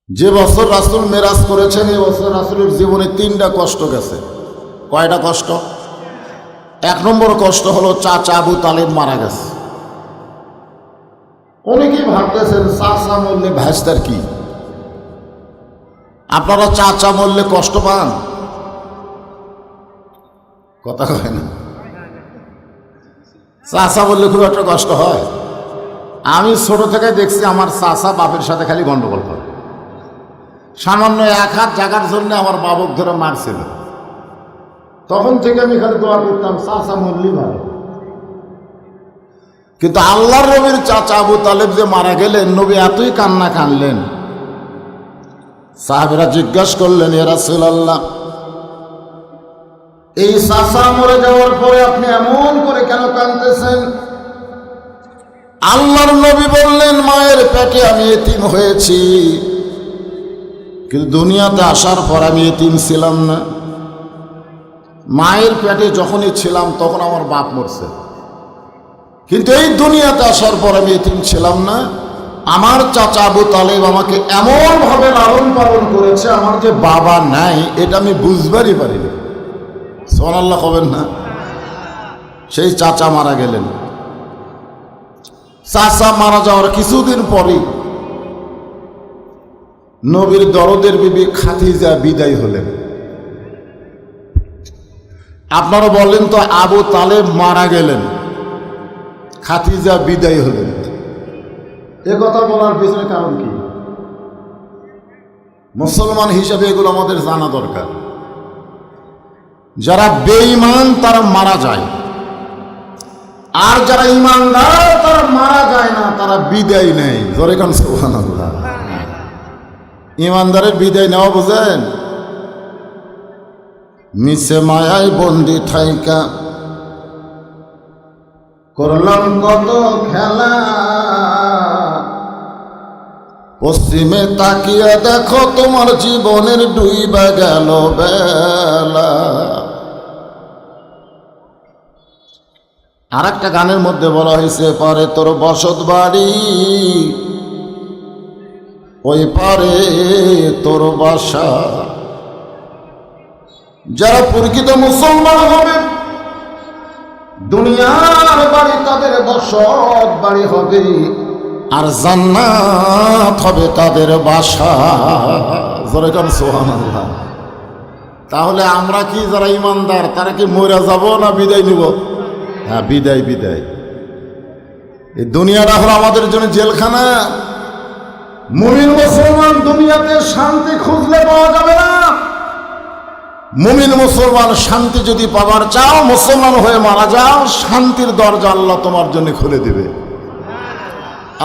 যে বছর রাসূল মেরাজ করেছেন এই বছর রাসূলের জীবনে 3টা কষ্ট গেছে। কয়টা কষ্ট? 1 নম্বর কষ্ট হলো চাচা আবু তালেব মারা গেছে। অনেকেই ভাবতেছেন চাচা মরলে ভাস্তার কি? আপনারা চাচা মরলে কষ্ট পান? কথা কয় না। চাচা বললে খুব একটা কষ্ট হয়। আমি ছোট থেকে দেখছি আমার চাচা বাপের সাথে খালি গন্ডগোল করে। সামান্য 1 হাত জায়গার জন্য আমার বাবক ধরে মারছিল। তখন থেকে আমি খালি দোয়া করতাম চাচা মরলি ভালো। কিন্তু আল্লাহর নবীর চাচা আবু তালেব যে মারা গেলেন, নবী এতই কান্না কানলেন, সাহাবীরা জিজ্ঞাসা করলেন, ইয়া রাসূলুল্লাহ, এই চাচা মরে যাওয়ার পরে আপনি এমন করে কেন কাঁদতেছেন? আল্লাহর নবী বললেন, মায়ের পেটে আমি এতিম হয়েছি, কিন্তু দুনিয়াতে আসার পর আমি এতিম ছিলাম না। মায়ের পেটে যখনই ছিলাম তখন আমার বাপ মরছে, কিন্তু এই দুনিয়াতে আসার পর আমি এতিম ছিলাম না। আমার চাচা আবু তালেব আমাকে এমন ভাবে লালন পালন করেছে, আমার যে বাবা নাই এটা আমি বুঝবারই পারিনি। সুবহানাল্লাহ কবেন না? সেই চাচা মারা গেলেন। চাচা মারা যাওয়ার কিছুদিন পরেই নবীর দরদের বিবি খাদিজা বিদায় হলেন। আপনারা বলেন তো, আবু তালেব মারা গেলেন, খাদিজা বিদায় হলেন, এ কথা বলার পেছনে কারণ কি? মুসলমান হিসেবে এগুলো আমাদের জানা দরকার। যারা বেঈমান তারা মারা যায়, আর যারা ঈমানদার তারা মারা যায় না, তারা বিদায় নেয়। জোরে কান সুবহানাল্লাহ। ঈমানদারের বিদায় নেওয়া বোঝেন? মিছে মায়ায় বন্দি থাইকা করলাম কত খেলা, পশ্চিমে তাকিয়ে দেখো তোমার জীবনের ডুইবা গেল বেলা। আর একটা গানের মধ্যে বলা হয়েছে, পারে তোর বসত বাড়ি, ওই পারে তোর বাসা। যারা প্রকৃত মুসলমান হবে, দুনিয়ার বাড়ি তাদের বসত বাড়ি হবে, আর জান্নাত হবে তাদের বাসা। জোরে কান সুবহানাল্লাহ। তাহলে আমরা কি যারা ঈমানদার তারা কি মরে যাব না বিদায় নিব? হ্যাঁ, বিদায় বিদায়। এই দুনিয়াটা হলো আমাদের জন্য জেলখানা। মুমিন মুসলমান দুনিয়াতে শান্তি খুঁজলে পাওয়া যাবে না। মুমিন মুসলমান শান্তি যদি পাবার চাও, মুসলমান হয়ে মারা যাও, শান্তির দরজা আল্লাহ তোমার জন্য খুলে দেবে।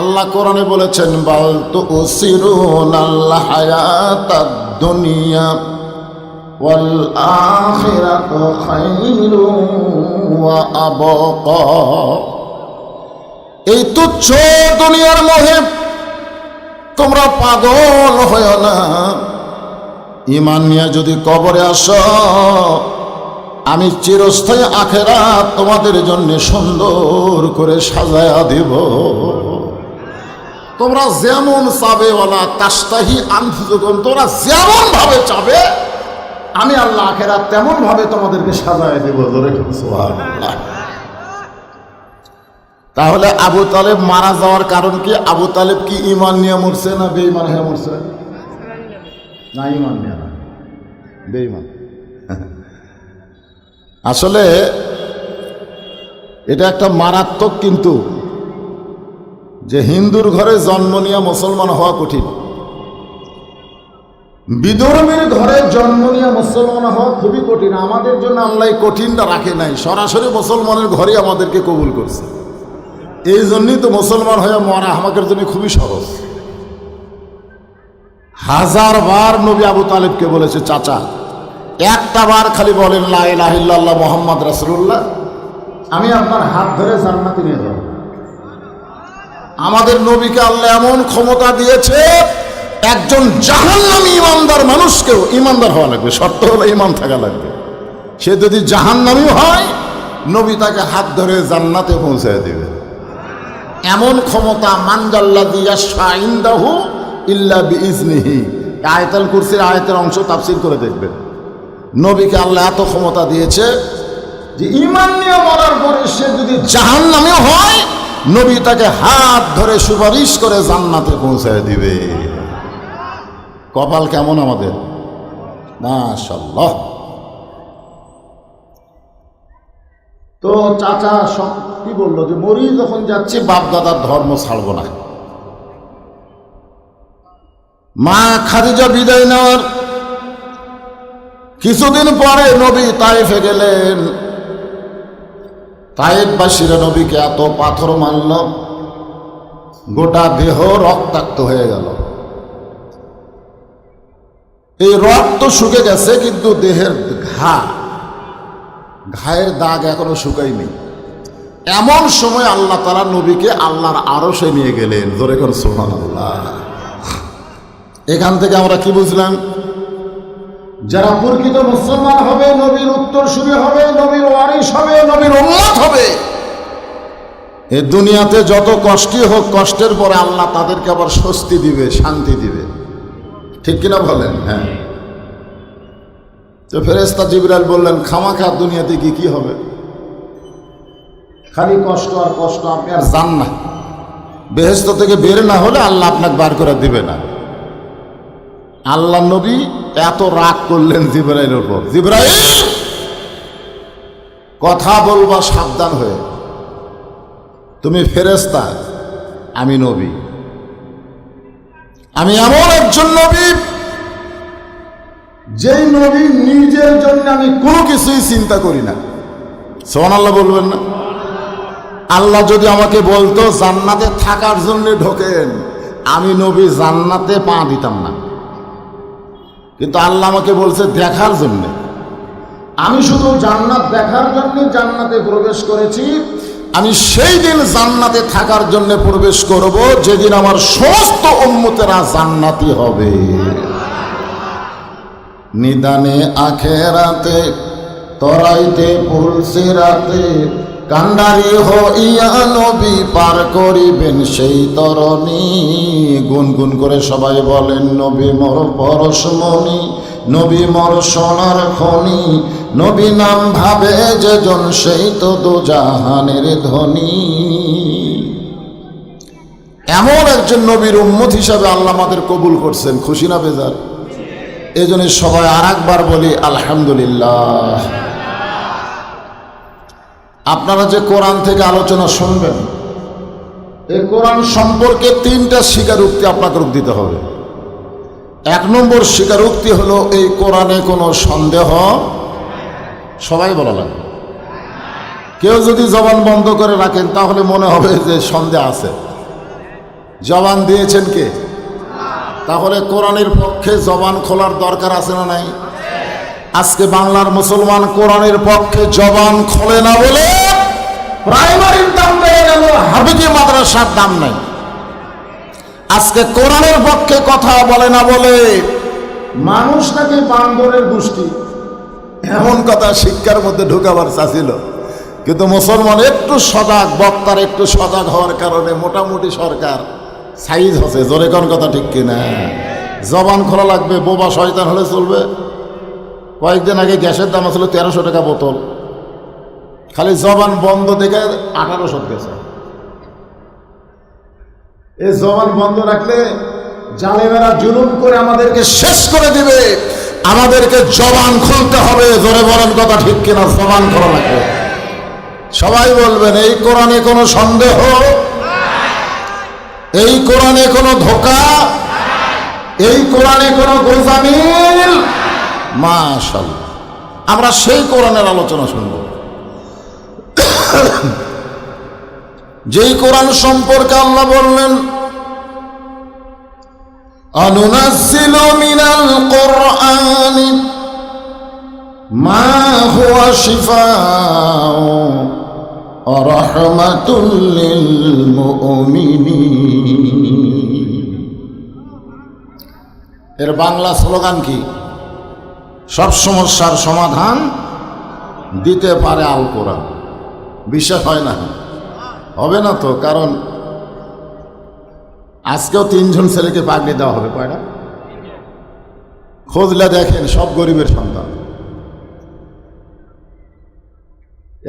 আল্লাহ কোরআনে বলেছেন, বাল তুসিরুনাল হায়াতাদ দুনিয়া ওয়াল আখিরাতু খায়রুন ওয়া আবকা। এই তুচ্ছ দুনিয়ার মোহে তোমরা পাগল হয়ো না। ঈমান নিয়ে যদি কবরে আসো, আমি চিরস্থায়ী আখিরাত তোমাদের জন্য সুন্দর করে সাজায়া দেব। তোমরা যেমন চাবে, ওয়ালা তাস্তাহি আনফুসুকুম, তোমরা যেমন ভাবে চাবে আমি আল্লাহ আখিরাত তেমন ভাবে তোমাদেরকে সাজায়া দেব। সুবহানাল্লাহ। তাহলে আবু তালেব মারা যাওয়ার কারণ কি? আবু তালেব কি ঈমান নিয়ে মরছে না বেঈমান হয়ে মরছে? না, ঈমান নিয়ে না, বেঈমান। আসলে এটা একটা মারাত্মক, কিন্তু যে হিন্দুর ঘরে জন্ম নিয়ে মুসলমান হওয়া কঠিন, বিধর্মীর ঘরে জন্ম নিয়ে মুসলমান হওয়া খুবই কঠিন। আমাদের জন্য আল্লাহ কঠিনটা রাখে নাই, সরাসরি মুসলমানের ঘরে আমাদেরকে কবুল করছে। এই জন্যই তো মুসলমান হয়ে মরা আমাদের জন্য খুবই সহজ। 1000 বার নবী আবু তালেবকে বলেছে, চাচা একটা বার খালি বলেন লা ইলাহা ইল্লাল্লাহ মুহাম্মদ রাসূলুল্লাহ, আমি আপনার হাত ধরে জান্নাতে নিয়ে যাব। আমাদের নবীকে আল্লাহ এমন ক্ষমতা দিয়েছে, একজন জাহান্নামী ঈমানদার মানুষকেও, ঈমানদার হওয়া লাগবে, শর্ত হলো ঈমান থাকা লাগবে। সে যদি জাহান্নামী হয়, নবী তাকে হাত ধরে জান্নাতে পৌঁছায় দেবে। এমন ক্ষমতা, মানজাল্লাযী ইয়াশফা ইনদাহু ইল্লা বিইজনিহি। আয়াতুল কুরসির আয়াতের অংশ তাফসীর করে দেখবেন। নবীকে আল্লাহ এত ক্ষমতা দিয়েছে যে ঈমান নিয়ে মরার পরে সে যদি জাহান্নামে হয়, নবী তাকে হাত ধরে সুপারিশ করে জান্নাতে পৌঁছায় দিবে। কপাল কেমন আমাদের, মাশাআল্লাহ। তো চাচা সব কি বললো যে মরি যখন যাচ্ছি বাপ দাদার ধর্ম ছাড়বো না। মা খাদিজা বিদায় নেওয়ার কিছুদিন পরে নবী তায়েফে গেলেন। তায়েফবাসীরা নবীকে এত পাথর মারল, গোটা দেহ রক্তাক্ত হয়ে গেল। এই রক্ত শুকে গেছে, কিন্তু দেহের ঘায়ের দাগ এখনো শুকায়নি। এমন সময় আল্লাহ তাআলা নবীকে আল্লাহর আরশে নিয়ে গেলেন। জোরে করে সুবহানাল্লাহ। এখান থেকে আমরা কি বুঝলাম? যারা প্রকৃত মুসলমান হবে, নবীর উত্তরসূরি হবে, নবীর ওয়ারিস হবে, নবীর উম্মত হবে, এই দুনিয়াতে যত কষ্টই হোক, কষ্টের পরে আল্লাহ তাদেরকে আবার স্বস্তি দিবে, শান্তি দিবে। ঠিক কিনা বলেন? হ্যাঁ। তো ফেরেশতা জিবরাইল বললেন, খামাখা দুনিয়াতে কি হবে, খালি কষ্ট আর কষ্ট, আপনি আর যান না। বেহেশত থেকে বের না হলে আল্লাহ আপনাকে বার করে দিবে না। আল্লাহ নবী এত রাগ করলেন জিবরাইলের উপর, জিবরাইল কথা বলবা সাবধান হয়ে, তুমি ফেরেশতা, আমি নবী, আমি এমন একজন নবী যেই নবী নিজের জন্য আমি কোনো কিছুই চিন্তা করি না। সুবহানাল্লাহ বলবেন না? আল্লাহ যদি আমাকে বলতো জান্নাতে থাকার জন্য ঢোকেন, আমি নবী জান্নাতে পা দিতাম না। কিন্তু আল্লাহ আমাকে বলছে দেখার জন্য। আমি শুধু জান্নাত দেখার জন্য জান্নাতে প্রবেশ করেছি। আমি সেই দিন জান্নাতে থাকার জন্য প্রবেশ করব যেদিন আমার সমস্ত উম্মতেরা জান্নাতি হবে। নিদানে আখেরাতে তরাইতে পুলসিরাতে কান্ডারি হইয়া নবী পার করিবেন সেই তরণী। গুনগুন করে সবাই বলেন, নবী মোর পরশমণি, নবী মোর সোনার খনি, নবী নাম ভাবে যেজন সেই তো দোজাহানের ধনী। এমন একজন নবীর উম্মত হিসাবে আল্লাহ আমাদের কবুল করছেন, খুশি না বেজার? এই জন্য সবাই আর একবার বলি আলহামদুলিল্লাহ। আপনারা যে কোরআন থেকে আলোচনা শুনবেন, এই কোরআন সম্পর্কে তিনটা স্বীকারোক্তি আপনাকে দিতে হবে। এক নম্বর স্বীকারোক্তি হলো এই কোরআনে কোনো সন্দেহ, সবাই বলা লাগবে। কেউ যদি জবান বন্ধ করে রাখেন তাহলে মনে হবে যে সন্দেহ আছে। জবান দিয়েছেন কে? তাহলে কোরআনের পক্ষে জবান খোলার দরকার আছে না নাই? আজকে বাংলার মুসলমান কোরআনের পক্ষে জবান খোলে না বলে প্রাইমারির দাম বেড়ে গেল, হাবিজি মাদ্রাসার দাম নাই। আজকে কোরআনের পক্ষে কথা বলে না বলে মানুষ নাকি বান্দরের গোষ্ঠী, এমন কথা শিক্ষার মধ্যে ঢুকাবার চাচ্ছিল। কিন্তু মুসলমান একটু সজাগ, বক্তার একটু সজাগ হওয়ার কারণে মোটামুটি সরকার সাইজ হচ্ছে। জোরে কোন কথা ঠিক কিনা? জবান খোলা লাগবে, বোবা শয়তান হলে চলবে। কয়েকদিন আগে গ্যাসের দাম ছিল 1300 টাকা বোতল, খালি জবান বন্ধ দেখে 1800 গেছে। এই জবান বন্ধ রাখলে জালেমেরা জুলুম করে আমাদেরকে শেষ করে দিবে। আমাদেরকে জবান খুলতে হবে। জোরে বলেন কথা ঠিক কিনা? জবান খোলা লাগবে। সবাই বলবেন, এই কোরআনে কোনো সন্দেহ, এই কোরআনে কোনো ধোঁকা, এই কোরআনে কোনো গোজামিল। মাশাআল্লাহ, আমরা সেই কোরআনের আলোচনা শুনব যেই কোরআন সম্পর্কে আল্লাহ বললেন, আনুনাজ্জিলু মিনাল কুরআনি মা হুয়া শিফাউ ওয়া রাহমাতুল লিল মুমিনিন। এর বাংলা স্লোগান কি? সব সমস্যার সমাধান দিতে পারে আল কোরআন। বিশ্বাস হয় না? হবে না তো, কারণ আজকেও 3 জন ছেলেকে পাগড়ি দেওয়া হবে। কয়টা? খোঁজলে দেখেন সব গরিবের সন্তান।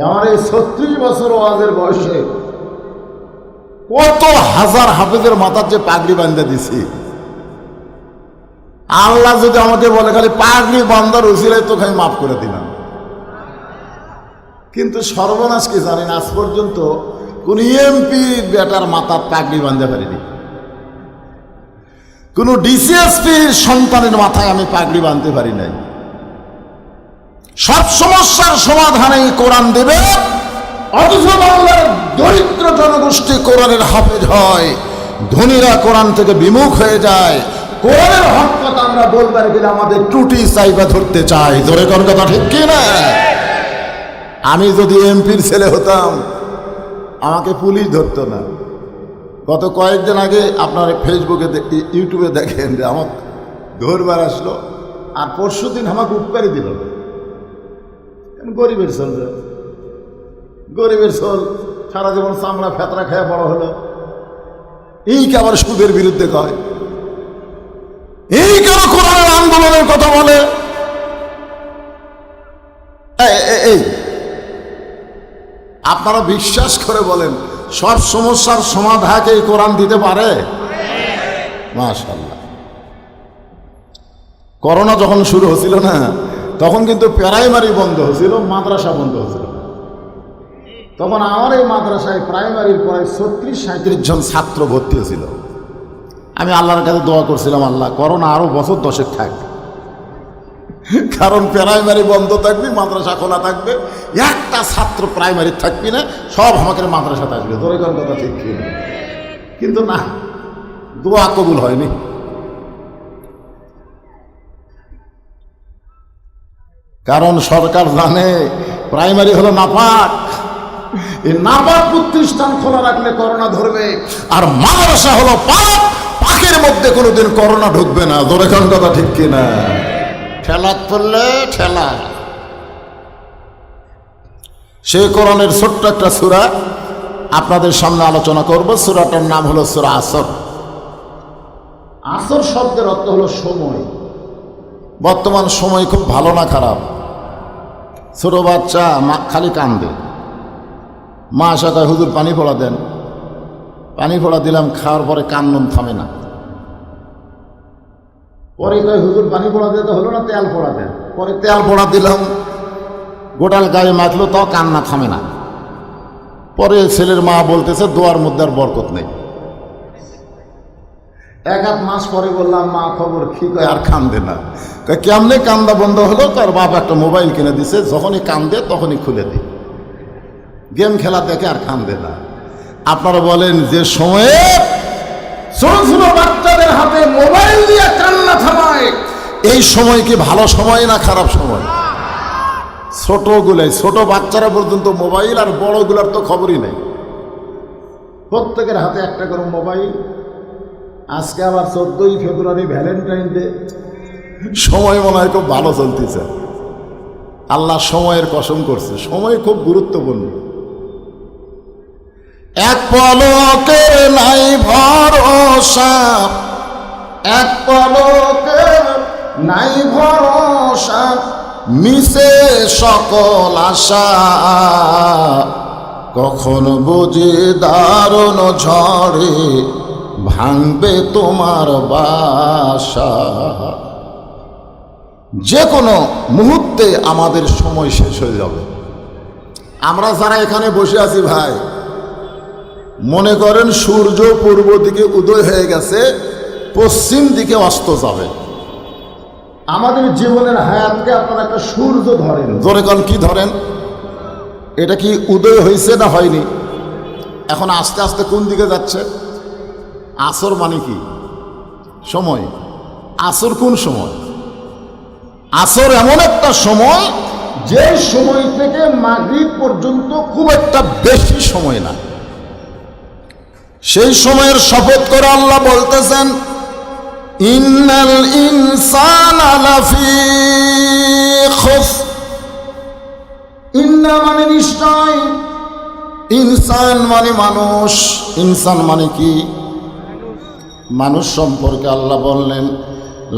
আমার এই 36 বছর ওয়াজের বয়সে কত হাজার হাফেজের মাথার যে পাগড়ি বান্ধা দিছি, আল্লাহ যদি আমাকে বলে খালি পাগড়ি বান্ধার উসিলায় তো খালি মাফ করে দিলাম। কিন্তু সর্বনাশ কি জানেন, আজ পর্যন্ত কোন এমপি বেটার মাথার পাগড়ি বাঁধতে পারিনি, কোন ডিসিএসপির সন্তানের মাথায় আমি পাগড়ি বাঁধতে পারি নাই। সব সমস্যার সমাধানে কোরআন দেবে, অথচ বাংলার দরিদ্র জনগোষ্ঠী কোরআনের হাফেজ হয়, ধনীরা কোরআন থেকে বিমুখ হয়ে যায়। কোরআনের হক কথা আমরা বলবার গেলে আমাদের ত্রুটি চাইবা ধরতে চাই। জোরে কোন কথা ঠিক কি না? আমি যদি এমপির ছেলে হতাম আমাকে পুলিশ ধরতো না। গত কয়েকদিন আগে আপনার ফেসবুকে ইউটিউবে দেখেন যে আমার ধরবার আসলো, আর পরশু দিন আমাকে উপকারি দিল। গরিবের ছেল, গরিবের ছেল সারা জীবন চামড়া ফেতরা খেয়ে বড় হলো, এই কে আবার সুদের বিরুদ্ধে কয়, এই কেন কোরআনের আন্দোলনের কথা বলে। এই আপনারা বিশ্বাস করে বলেন সব সমস্যার সমাধান এই কোরআন দিতে পারে? মাশাআল্লাহ। করোনা যখন শুরু হয়েছিল না, তখন কিন্তু প্রাইমারি বন্ধ হয়েছিল, মাদ্রাসা বন্ধ হয়েছিল। তখন আমার এই মাদ্রাসায় প্রাইমারির প্রায় 36-37 জন ছাত্র ভর্তি হয়েছিল। আমি আল্লাহর কাছে দোয়া করছিলাম, আল্লাহ করোনা আরো বছর 10 থাক, কারণ প্রাইমারি বন্ধ থাকবে, মাদ্রাসা খোলা থাকবে, একটা ছাত্র প্রাইমারি থাকবি না, সব আমাকে মাদ্রাসাতে আসবে। ধরে কোন কথা ঠিক কি? কিন্তু না, দোয়া কবুল হয়নি। কারণ সরকার জানে প্রাইমারি হলো নাপাক, এই নাপাক প্রতিষ্ঠান খোলা রাখলে করোনা ধরবে, আর মাদ্রাসা হলো পাক, পাকের মধ্যে কোনোদিন করোনা ঢুকবে না। ধরে কোন কথা ঠিক কিনা? ঠেলা পড়লে ঠেলা। সেই কোরআনের ছোট্ট একটা সূরা আপনাদের সামনে আলোচনা করব। সূরাটার নাম হলো সূরা আসর। আসর শব্দের অর্থ হলো সময়। বর্তমান সময় খুব ভালো না খারাপ? ছোট বাচ্চা খালি কান্দে, মা আসা কয় হুজুর পানি ফোড়া দেন, পানি ফোড়া দিলাম, খাওয়ার পরে কান্নন থামে না। পরে কয় হুজুর পানি পোড়া দিতে হলো না, তেল পোড়া দেন। পরে তেল পোড়া দিলাম, গোটাল গায়ে মাখলো, তাও কান্না থামে না। পরে ছেলের মা বলতেছে দোয়ার মধ্যে আর বরকত নেই। 1-8 মাস পরে বললাম মা খবর কি? কয় আর কান্দে না। কেমনে কান্দা বন্ধ হলো? তার বাপ একটা মোবাইল কিনে দিছে, যখনই কান্দে তখনই খুলে দিই, গেম খেলা দেখে আর কান্দে না। আপনারা বলেন যে সময়ে ছোট ছোট বাচ্চাদের হাতে মোবাইল দিয়ে কান্না থামায়, এই সময় কি ভালো সময় না খারাপ সময়? ছোটগুলাই, ছোট বাচ্চারা পর্যন্ত মোবাইল, আর বড়গুলার তো খবরই নেই। প্রত্যেকের হাতে একটা করে মোবাইল। আজকে আবার 14ই ফেব্রুয়ারি, ভ্যালেন্টাইন ডে। সময় মনে হয় খুব ভালো চলতেছে। আল্লাহ সময়ের কসম করছে, সময় খুব গুরুত্বপূর্ণ। এক পলকে নাই ভরসা, এক পলকে নাই ভরসা, মিশে সকল আশা, কখন বুঝি দারুণ ঝড়ে ভাঙবে তোমার বাসা। যে কোনো মুহূর্তে আমাদের সময় শেষ হয়ে যাবে। আমরা যারা এখানে বসে আছি ভাই, মনে করেন সূর্য পূর্ব দিকে উদয় হয়ে গেছে, পশ্চিম দিকে অস্ত যাবে। আমাদের জীবনের হায়াতকে আপনারা একটা সূর্য ধরেন। ধরে কোন কি ধরেন? এটা কি উদয় হয়েছে না হয়নি? এখন আস্তে আস্তে কোন দিকে যাচ্ছে? আসর মানে কি? সময়। আসর কোন সময়? আসর এমন একটা সময় যে সময় থেকে মাগরিব পর্যন্ত খুব একটা বেশি সময় না। সেই সময়ের শপথ করে আল্লাহ বলতেছেন, ইন্নাল ইনসানা লাফি খুসর। ইন্না মানে নিশ্চয়, ইনসান মানে মানুষ। ইনসান মানে কি? মানুষ সম্পর্কে আল্লাহ বললেন,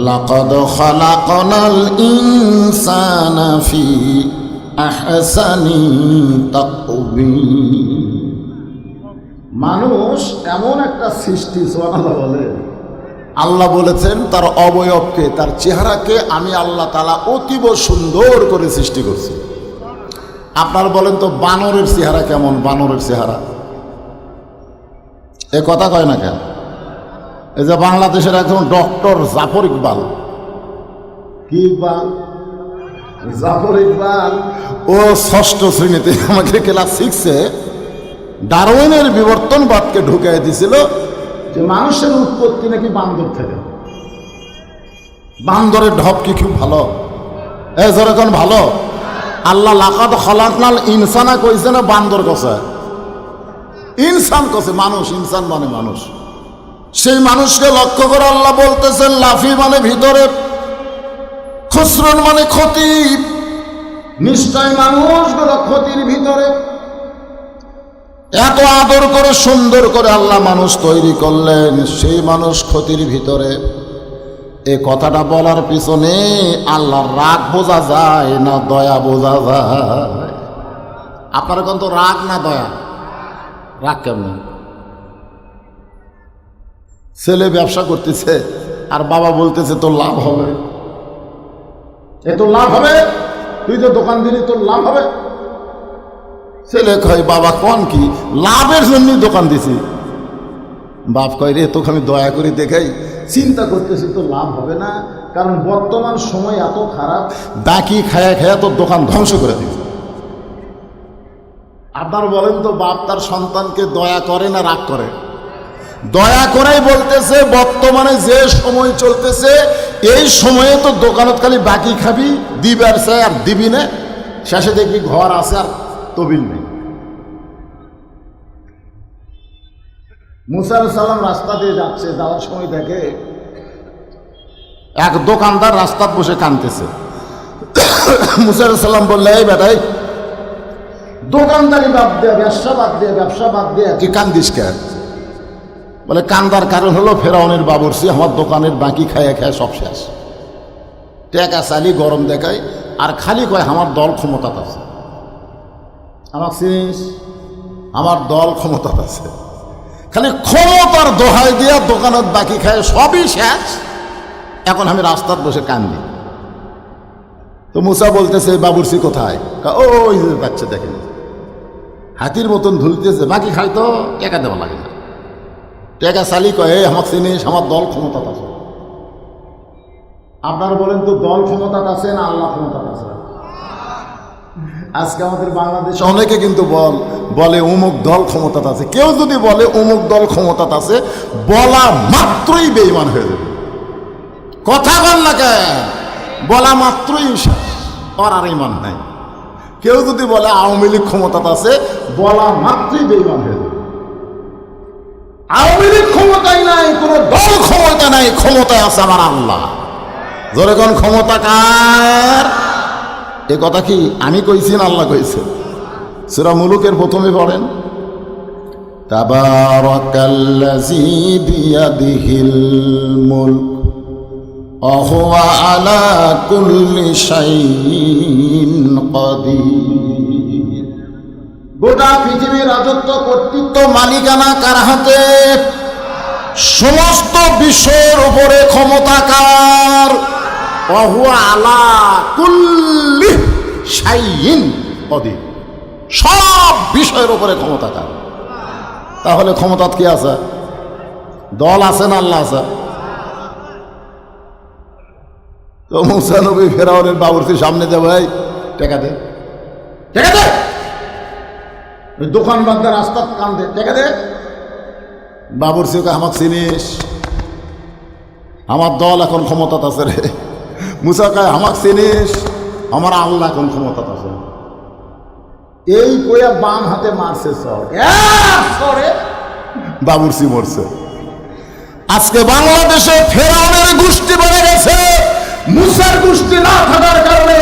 লাকাদ খালাকনাল ইনসানা ফি আহসানি তাকওয়িম। মানুষ এমন একটা সৃষ্টি, সুবহানাল্লাহ বলে। আল্লাহ বলেছেন তার অবয়বকে, তার চেহারাকে আমি আল্লাহ তাআলা অতীব সুন্দর করে সৃষ্টি করছি। আপনার বলেন তো বানরের চেহারা কেমন? বানরের চেহারা এ কথা কয় না কেন? এই যে বাংলাদেশের একজন ডক্টর জাফর ইকবাল, কি ইকবাল? জাফর ইকবাল, ও ষষ্ঠ শ্রেণীতে আমাকে ক্লাস 6-এ ডারউইনের বিবর্তনবাদকে ঢুকাই দিয়েছিল যে মানুষের উৎপত্তি নাকি বান্দর থেকে। বান্দরের ঢপ কি খুব ভালো? যেরকম ভালো আল্লাহ লাকাদ খালাকনাল ইনসানা কইছে না বান্দর কছে? ইনসান কছে, মানুষ। ইনসান মানে মানুষ। সেই মানুষকে লক্ষ্য করে আল্লাহ বলতেছেন লাফি মানে ভিতরে, খুসরুন মানে ক্ষতি। নিশ্চয় মানুষগুলো ক্ষতির ভিতরে। এত আদর করে সুন্দর করে আল্লাহ মানুষ তৈরি করলেন, সেই মানুষ ক্ষতির ভিতরে। এ কথাটা বলার পিছনে আল্লাহর রাগ বোঝা যায় না দয়া বোঝা যায়? আপনার এখন তো রাগ না দয়া? রাগ কেমন? ছেলে ব্যবসা করতেছে আর বাবা বলতেছে তোর লাভ হবে, এ তোর লাভ হবে, তুই তো দোকান দিলি, তোর লাভ হবে। ছেলে কয় বাবা কোন কি লাভের জন্যই দোকান দিছি। বাপ কয় রে তোকে আমি দয়া করে দেখাই, চিন্তা করতেছি তো লাভ হবে না, কারণ বর্তমান সময় এত খারাপ, বাকি খায়া খায়া তোর দোকান ধ্বংস করে দিবে। আপনার বলেন তো বাপ তার সন্তানকে দয়া করে না রাগ করে? দয়া করেই বলতেছে বর্তমানে যে সময় চলতেছে এই সময়ে তো দোকানত খালি বাকি খাবি, দিবার চাই আর দিবি না, শেষে দেখবি ঘর আছে আর তবিল নেই। মুসা আলাইহিস সালাম রাস্তা দিয়ে যাচ্ছে, যাওয়ার সময় দেখে এক দোকানদার রাস্তায় বসে কাঁদতেছে। মুসা আলাইহিস সালাম বললে এই বেটাই, দোকানদারি বাদ দিয়ে, ব্যবসা বাদ দিয়ে, ব্যবসা বাদ দিয়ে কি কান্দিস কেন? বলে কান্দার কারণ হলো ফেরাউনের বাবুর্চি আমার দোকানের বাকি খায়া খায় সব শেষ। টেকা চালি গরম দেখায় আর খালি কয় আমার দল ক্ষমতাত আছে। আমার চিনিস, আমার দল ক্ষমতাত আছে, খালি ক্ষমতার দোহাই দিয়া দোকানত বাকি খায় সবই শেষ, এখন আমি রাস্তার বসে কান্দি। তো মুসা বলতেছে বাবুর্চি কোথায়? ওই বাচ্চা দেখেন হাতির মতন ধুলতেছে, বাকি খাই তো টেকা দেওয়া লাগে না। টেকা চালি কয় আমার চিনিস, আমার দল ক্ষমতাত আছে। আপনারা বলেন তো দল ক্ষমতাত আছে না আল্লাহ ক্ষমতাত আছে? আজকে আমাদের বাংলাদেশে অনেকে কিন্তু বলে অমুক দল ক্ষমতাত আছে। কেউ যদি বলে অমুক দল ক্ষমতাত আছে, বলা মাত্রই বেঈমান হয়ে যাবে। কথা বল না কেন? বলা মাত্রই ওর আর ঈমান নাই। কেউ যদি বলে আওয়ামী লীগ ক্ষমতাত আছে, বলা মাত্রই বেঈমান হয়ে যাবে। আওয়ামী লীগ ক্ষমতায় নাই, কোনো দল ক্ষমতা নাই, ক্ষমতায় আছে আমার আল্লাহ। জোরে কোন ক্ষমতা কার? এ কথা কি আমি কইছি না আল্লাহ কইছে? সূরা মুলুকের প্রথমে পড়েন, তাবারাকাল্লাযী বিয়াদিহিল মুলক ওয়া হুয়া আলা কুল্লি শাইইন কাদির। গোটা পৃথিবীর রাজত্ব, কর্তৃত্ব, মালিকানা কার হাতে? সমস্ত বিশ্বের উপরে ক্ষমতা কার? ওয়া হুয়া আলা কুল্লি শাইইন কাদির। সব বিষয়ের উপরে ক্ষমতা কার? তাহলে ক্ষমতা কি আছে? দল আছে না আল্লাহ আছে? তো মুসা নবী ফেরাউনের বাবুর্চির সামনে যাবে, ভাই টাকা দে, টাকা দে, দোকান বাদ রাস্তা কান্দে, টাকা দে। বাবুর্চি ওকে আমাকে চিনিস, আমার দল এখন ক্ষমতাত আছে রে। মুসা কয় আমাকে চিনিস, আমার আল্লাহ এখন ক্ষমতাত আছে। এই কইয়া বাম হাতে মারছে সরে, বাবুর্চি মরছে। আজকে বাংলাদেশে ফেরাউনের গোষ্ঠী বেড়ে গেছে। মুসার গোষ্ঠী না থাকার কারণে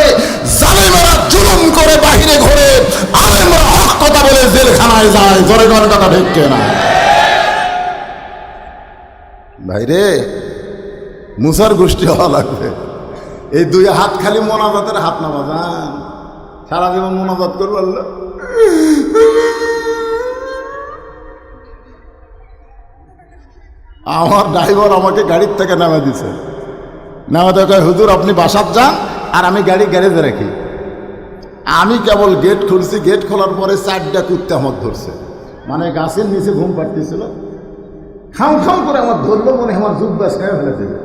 জালেমেরা জুলুম করে বাহিরে ঘুরে, আলেমরা হক কথা বলে জেলখানায় যায়। জোরে জোরে কথা ঠিক না? ভাইরে মুসার গোষ্ঠী হওয়া লাগবে। এই দুই হাত খালি মোনাজাতের হাত না বাজান, সারা জীবন মোনাজাত করবো আল্লাহ। আমার ড্রাইভার আমাকে গাড়ির থেকে নামে দিছে, নামাতে কয় হুজুর আপনি বাসাত যান আর আমি গাড়ি গ্যারেজে রাখি। আমি কেবল গেট খুলছি, গেট খোলার পরে 4টা কুত্তে আমাকে ধরছে, মানে গাছের নিচে ঘুম পাড়তেছিল, খাম খাম করে আমার ধরলো, মনে আমার জুব্বা ছেড়ে ফেলে দেবে।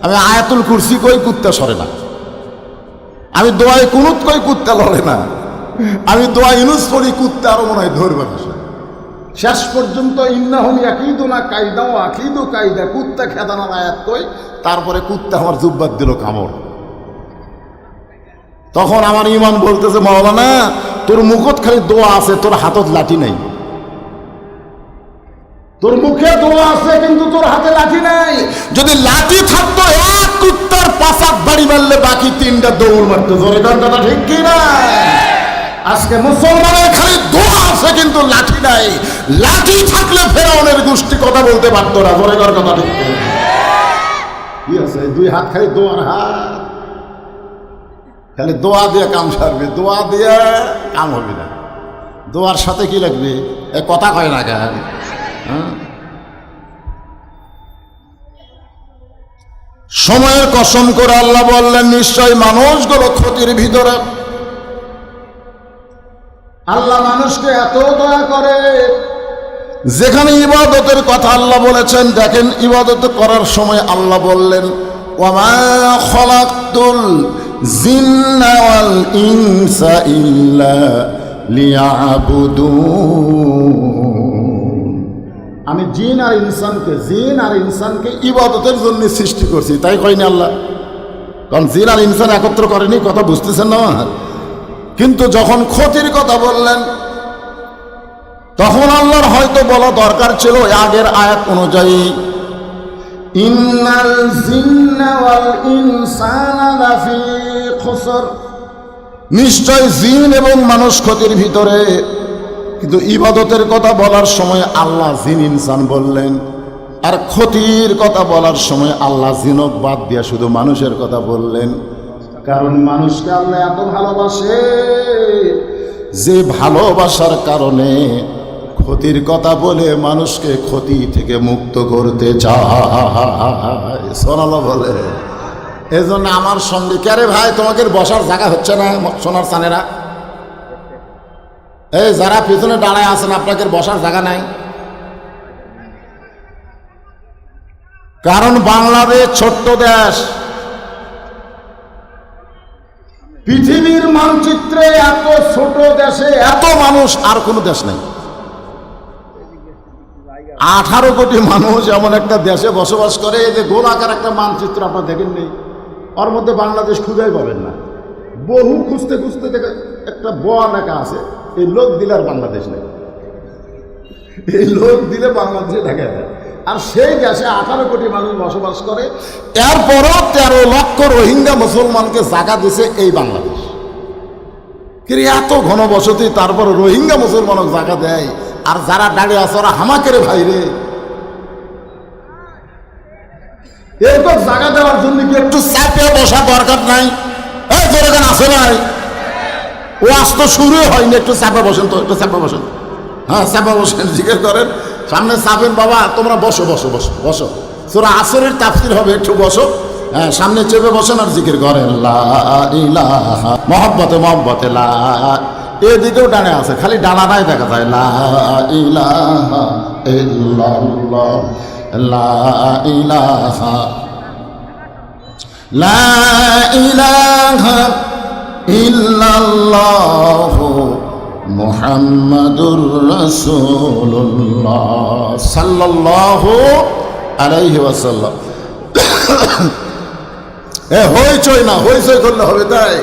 আমি আয়াতুল কুরসি কই কুত্তা সরে না, আমি দোয়ায় কুনুত কই কুত্তা লড়ে না, আমি দোয়া ইউনুস পড়ি কুত্তা আরো মনে হয় ধরবে না। শেষ পর্যন্ত ইন্নাহুম ইয়াকিদুনা কায়দা ওয়া আকিদু কায়দা, কুত্তা খেদানোর আয়াত কই, তারপরে কুত্তা আমার জুব্বাত দিল কামড়। তখন আমার ইমান বলতেছে মাওলানা তোর মুখত খালি দোয়া আছে, তোর হাতত লাঠি নাই। তোর মুখে দোয়া আছে কিন্তু তোর হাতে লাঠি নাই। যদি লাঠি থাকতো এক কুত্তার পাঁচাত বাড়ি মারলে বাকি 3টা দৌড় মারতো। জোরে কথা ঠিক কি না? আজকে মুসলমানের খালি দোয়া আছে কিন্তু লাঠি নাই। লাঠি থাকলে ফেরাউনের গোষ্ঠী কথা বলতে পারতো না। জোরে কথা ঠিক কি আছে? 2 হাত খালি দোয়ার হাত, খালি দোয়া দিয়ে কাম সারবে, দোয়া দিয়ে কাম হবে না। দোয়ার সাথে কি লাগবে? এ কথা কয় না কেন? সময়ের কসম করে আল্লাহ বললেন নিশ্চয় মানুষগুলো ক্ষতির ভিতরে। আল্লাহ মানুষকে এত দয়া করে, যেখানে ইবাদতের কথা আল্লাহ বলেছেন, দেখেন ইবাদত করার সময় আল্লাহ বললেন ওয়ামা খালাকতুল জিন্না ওয়াল ইনসা ইল্লা লিয়াবুদুন। আমি জিন আর ইনসানকে ইবাদতের জন্য সৃষ্টি করছি, তাই কয়নি আল্লাহ? কারণ জিন আর ইনসান একত্র করেনি, কথা বুঝতেছেন না? কিন্তু যখন ক্ষতির কথা বললেন তখন আল্লাহর হয়তো বলা দরকার ছিল আগের আয়াত অনুযায়ী ইন্নাল জিন্না ওয়াল ইনসানা লাফি খুসর, নিশ্চয় জিন এবং মানুষ ক্ষতির ভিতরে। কিন্তু ইবাদতের কথা বলার সময় আল্লাহ জিন ইনসান বললেন, আর ক্ষতির কথা বলার সময় আল্লাহ জিনক বাদ দিয়া শুধু মানুষের কথা বললেন। কারণ মানুষকে আল্লাহ এত ভালোবাসে যে ভালোবাসার কারণে ক্ষতির কথা বলে মানুষকে ক্ষতি থেকে মুক্ত করতে চায়। সোনালো বলে এজন্য আমার সঙ্গে ক্যারে ভাই তোমাকে বসার জায়গা হচ্ছে না সোনার চানেরা, এই যারা পিছনে দাঁড়ায় আছেন আপনাদের বসার জায়গা নাই। কারণ বাংলাদেশ ছোট্ট দেশ, পৃথিবীর মানচিত্রে এত ছোট দেশে এত মানুষ আর কোনো দেশ নেই। 18 কোটি মানুষ এমন একটা দেশে বসবাস করে, এই যে গোলাকার একটা মানচিত্র আপনার দেখেন নেই, ওর মধ্যে বাংলাদেশ খুঁজেই পাবেন না। বহু খুঁজতে খুঁজতে দেখে একটা বড় এলাকা আছে, এই লোক দিলে আর বাংলাদেশ নেই, এই লোক দিলে বাংলাদেশে দেখা যায়। আর সেই দেশে 18 কোটি মানুষ বসবাস করে, এরপরও 13 লক্ষ রোহিঙ্গা মুসলমানকে জায়গা দিছে এই বাংলাদেশ। কিন্তু এত ঘনবসতি, তারপর রোহিঙ্গা মুসলমানক জায়গা দেয়, আর যারা দাঁড়িয়ে আছে ওরা হামাকের ভাইরে। এরপর জায়গা দেওয়ার জন্য কি একটু চাপে বসা দরকার নাই? এই যেরকম আছে নাই, ও আজ তো শুরু হয়নি, একটু চাপে বসেন তো, একটু চাপে বসেন। হ্যাঁ চাপে বসেন, জিজ্ঞেস করেন, সামনে চাপেন বাবা, তোমরা বসো বসো বসো বসো, সূরা আসরের তাফসীর হবে, একটু বসো। হ্যাঁ সামনে চেপে বসেন আর জিকির করেন লা ইলাহা, মহব্বতে মহব্বতে লা। এদিকেও ডানে আছে, খালি ডানাটাই দেখা যায়, লা ইলাহা ইল্লাল্লাহ লা ইলাহা লা ইলাহা ইল্লাল্লাহ মুহাম্মাদুর রাসূলুল্লাহ সাল্লাল্লাহু আলাইহি ওয়াসাল্লাম। হইচই না, হইচই করলে হবে তাই।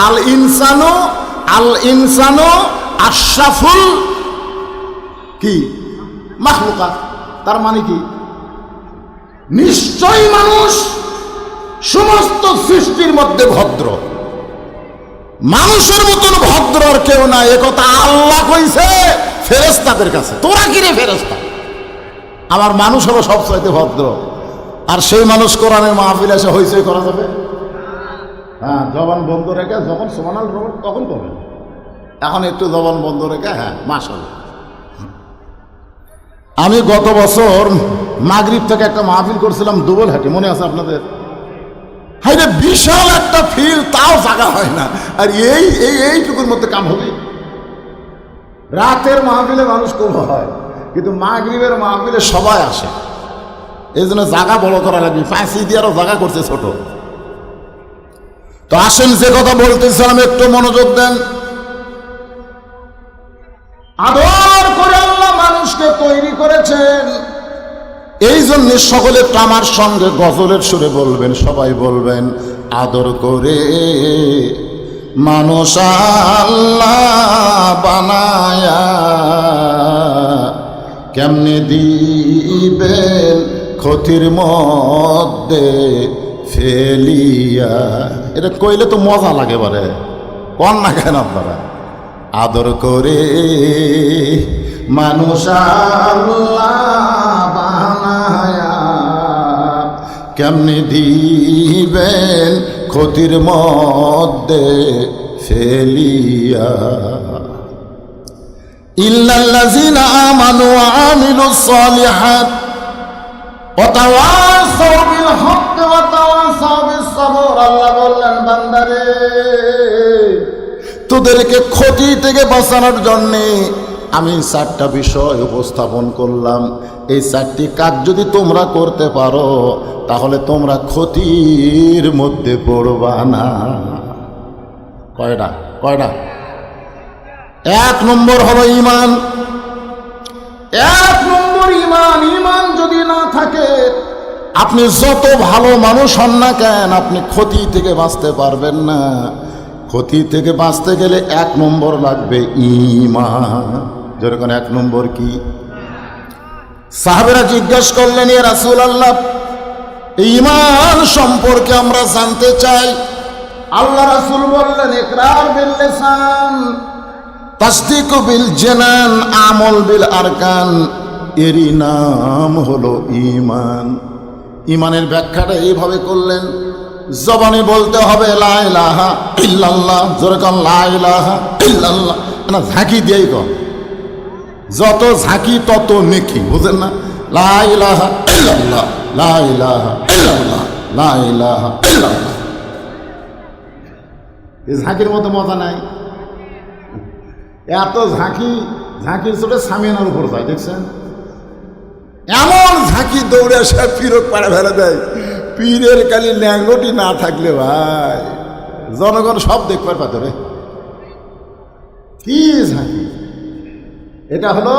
আল ইনসানো আশরাফুল কি মাখলুকাত, তার মানে কি? নিশ্চয়ই মানুষ সমস্ত সৃষ্টির মধ্যে ভদ্র, মানুষের মতন ভদ্র আর কেউ না। একথা আল্লাহ কইছে ফেরেশতাদের কাছে। তোরা কি রে ফেরেশতা? আমার মানুষ হলো সবচাইতে ভদ্র। আর সেই মানুষ কোরআনের মাহফিল এসে হইচই করা যাবে? হ্যাঁ, জবান বন্ধ রেখে যখন সুবহানাল্লাহ বলবেন তখন করবেন। এখন একটু জবান বন্ধ রেখে হ্যাঁ মাশাআল্লাহ। আমি গত বছর মাগরিব থেকে একটা মাহফিল করছিলাম দুবলহাটি, মনে আছে আপনাদের? হাই রে, বিশাল একটা ফিল, তাও জায়গা হয় না। আর এইটুকুর মধ্যে কাম হবে। রাতের মাহফিলে মানুষ কম হয়, কিন্তু মাগরিবের মাহফিলে সবাই আসে। এই জন্য জায়গা বড় করা লাগবে। ফাঁসি দিয়ারও জায়গা করছে ছোট। তো আসেন, যে কথা বলতেছিলাম একটু মনোযোগ দেন। আদর করে আল্লাহ মানুষকে তৈরি করেছেন, এই জন্য সকলে একটু আমার সঙ্গে গজলের সুরে বলবেন, সবাই বলবেন, আদর করে মানুষ আল্লাহ বানায়া কেমনে দিবেন ক্ষতির মধ্যে ফেলিয়া। এটা কইলে তো মজা লাগে বারে, কন না কেন আপনারা? আদর করে মানুষ আল্লাহ বানায়া কেমনে দিবেন ক্ষতির মধ্যে ফেলিয়া। ইল্লাল্লাযিনা আমানু ওয়া আমিলুস সালিহাত ওয়া তাওয়াসাউ বিল হক ওয়া তাওয়াসাউ বিস সবর। আল্লাহ বললেন, বান্দারে, তোদেরকে ক্ষতি থেকে বাঁচানোর জন্যে আমি 4টা বিষয় উপস্থাপন করলাম। এই 4টি কাজ যদি তোমরা করতে পারো তাহলে তোমরা ক্ষতির মধ্যে পড়বা না। কয়টা? 1 নম্বর হলো ঈমান। 1 নম্বর ঈমান। ঈমান যদি না থাকে আপনি যত ভালো মানুষ হন না কেন, আপনি ক্ষতি থেকে বাঁচতে পারবেন না। ক্ষতি থেকে বাঁচতে গেলে 1 নম্বর লাগবে ঈমান। যেরকম 1 নম্বর কি? সাহাবেরা জিজ্ঞাসা করলেন, ইয়া রাসূলুল্লাহ, ঈমান সম্পর্কে আমরা জানতে চাই। আল্লাহ রাসূল বললেন, ইকরার বিল লিসান, তাসদীক বিল জানান, আমল বিল আরকান। এরই নাম হলো ঈমান। ঈমানের ব্যাখ্যাটা এইভাবে করলেন, জবানে বলতে হবে লা ইলাহা ইল্লাল্লাহ, জোরে কোন লা ইলাহা ইল্লাল্লাহ। না, ঝাঁকি দিয়েই কর, যত ঝাঁকি তত নেকি, বুঝেন না? লা ইলাহা ইল্লাল্লাহ, লা ইলাহা ইল্লাল্লাহ, লা ইলাহা ইল্লাল্লাহ। এই ঝাঁকির মতো মজা নাই। এত ঝাঁকির চোটে সামিয়ানার উপর যায়, দেখছেন? এমন ঝাঁকি দৌড়ে সে ফিরত পাড়ে ফেলে দেয়। পীরের কালি ল্যাংলটি না থাকলে ভাই জনগণ সব দেখবার পাথরে। কি ঝাঁকি! এটা হলো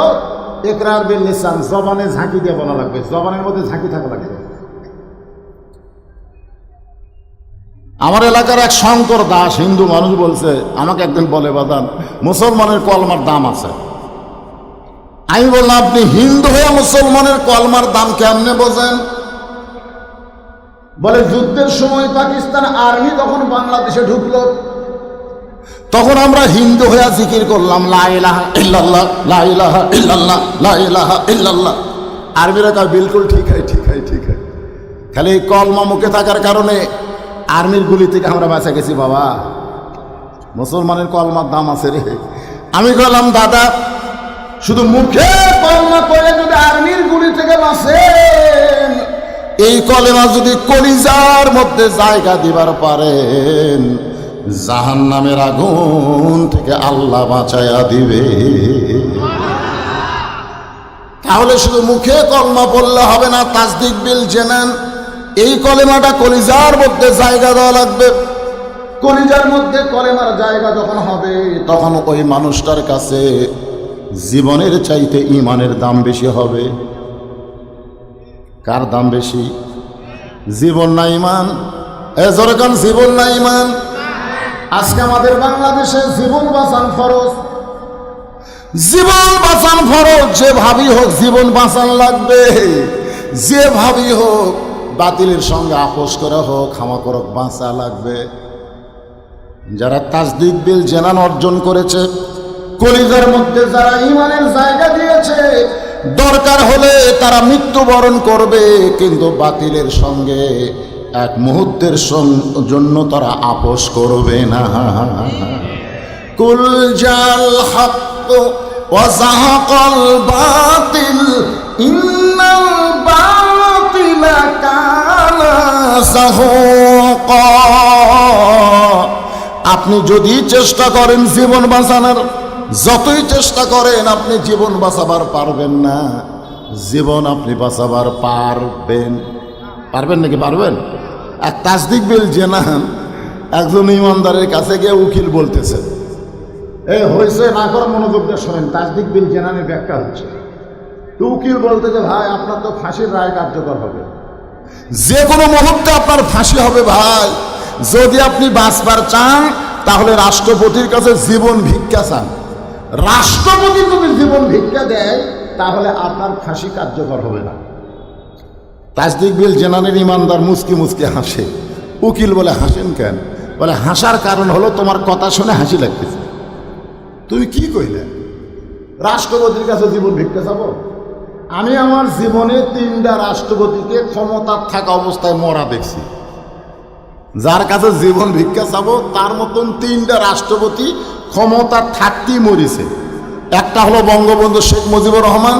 ইকরার বিল লিসান। জবানে ঝাঁকি দিয়ে বলা লাগবে, জবানের মধ্যে ঝাঁকি থাকা লাগবে। আমার এলাকার এক শঙ্কর দাস হিন্দু মানুষ বলছে, আমাকে একদিন বলে, বাদান, মুসলমানের কলমার দাম আছে। আমি বললাম, আপনি হিন্দু হয়ে মুসলমানের কলমার দাম কেমনে বোঝেন? বলে, যুদ্ধের সময় পাকিস্তান আর্মি যখন বাংলাদেশে ঢুকলো তখন আমরা হিন্দু হয়ে জিকির করলাম লা ইলাহা ইল্লাল্লাহ, লা ইলাহা ইল্লাল্লাহ, লা ইলাহা ইল্লাল্লাহ। আর্মিরা কয়, বিলকুল ঠিক হয়। খালি এই কলমা মুখে থাকার কারণে আর্মির গুলি থেকে আমরা বাঁচা গেছি। বাবা, মুসলমানের কলমার দাম আছে রে। আমি বললাম, দাদা, শুধু মুখে কলমা করে যদি আর্মির গুলি থেকে বাঁচেন, এই কলেমা যদি কলিজার মধ্যে জায়গা দিবার পারেন, জাহান্নামের আগুন থেকে আল্লাহ বাঁচায়া দিবে। তাহলে শুধু মুখে কলমা পড়লে হবে না, তাসদীক বিল জানান। এই কলেমাটা কলিজার মধ্যে জায়গা দেওয়া লাগবে। কলিজার মধ্যে কলেমার জায়গা যখন হবে তখন ওই মানুষটার কাছে জীবনের চাইতে ঈমানের দাম বেশি হবে। কার দাম বেশি? জীবন না ঈমান? এজরকান জীবন না ঈমান? আজকে আমাদের বাংলাদেশে জীবন বাঁচান ফরজ। জীবন বাঁচান ফরজ, যে ভাবি হোক জীবন বাঁচান লাগবে। যে ভাবি হোক, বাতিলের সঙ্গে আপোষ করে হোক, ক্ষমা করক, বাঁচা লাগবে। যারা তাসদীক বিল জানান অর্জন করেছে, কলিজার মধ্যে যারা ঈমানের জায়গা দিয়েছে, দরকার হলে তারা মৃত্যুবরণ করবে, কিন্তু বাতিলের সঙ্গে এক মুহূর্তের জন্য তারা আপোষ করবে না। কুল জাল হক ওয়া যাহাকাল বাতিল ইন্নাল বাতিলা কানা যাহুকা। আপনি যদি চেষ্টা করেন জীবন বাঁচানোর, যতই চেষ্টা করেন আপনি জীবন বাঁচাবার পারবেন না। জীবন আপনি বাঁচাবার পারবেন নাকি পারবেন? এক তাসদিক বিল জেনান একজন ইমানদারের কাছে গিয়ে উকিল বলতেছে, এই হয়েছে না করে মনোযোগ দিয়ে শোনেন, তাসদিক বিল জেনানের ব্যাখ্যা হচ্ছে। তো উকিল বলতেছে, ভাই আপনার তো ফাঁসির রায় কার্যকর হবে, যে কোনো মুহূর্তে আপনার ফাঁসি হবে ভাই। যদি আপনি বাঁচবার চান তাহলে রাষ্ট্রপতির কাছে জীবন ভিক্ষা চান। রাষ্ট্রপতি যদি জীবন ভিক্ষা দেয় তাহলে আপনার ফাঁসি কার্যকর হবে না। তাসদিক বিল জেনানের ইমানদার মুচকি মুচকি হাসে। উকিল বলে, হাসেন কেন? বলে, হাসার কারণ হলো তোমার কথা শুনে হাসি লাগতেছে। তুমি কি কইলে? রাষ্ট্রপতির কাছে জীবন ভিক্ষা চাবো? আমি আমার জীবনে 3টা রাষ্ট্রপতিকে ক্ষমতার থাকা অবস্থায় মরা দেখছি। যার কাছে জীবন ভিক্ষা চাবো তার মতন 3টা রাষ্ট্রপতি ক্ষমতা থাকতেই মরিছে। একটা হলো বঙ্গবন্ধু শেখ মুজিবুর রহমান,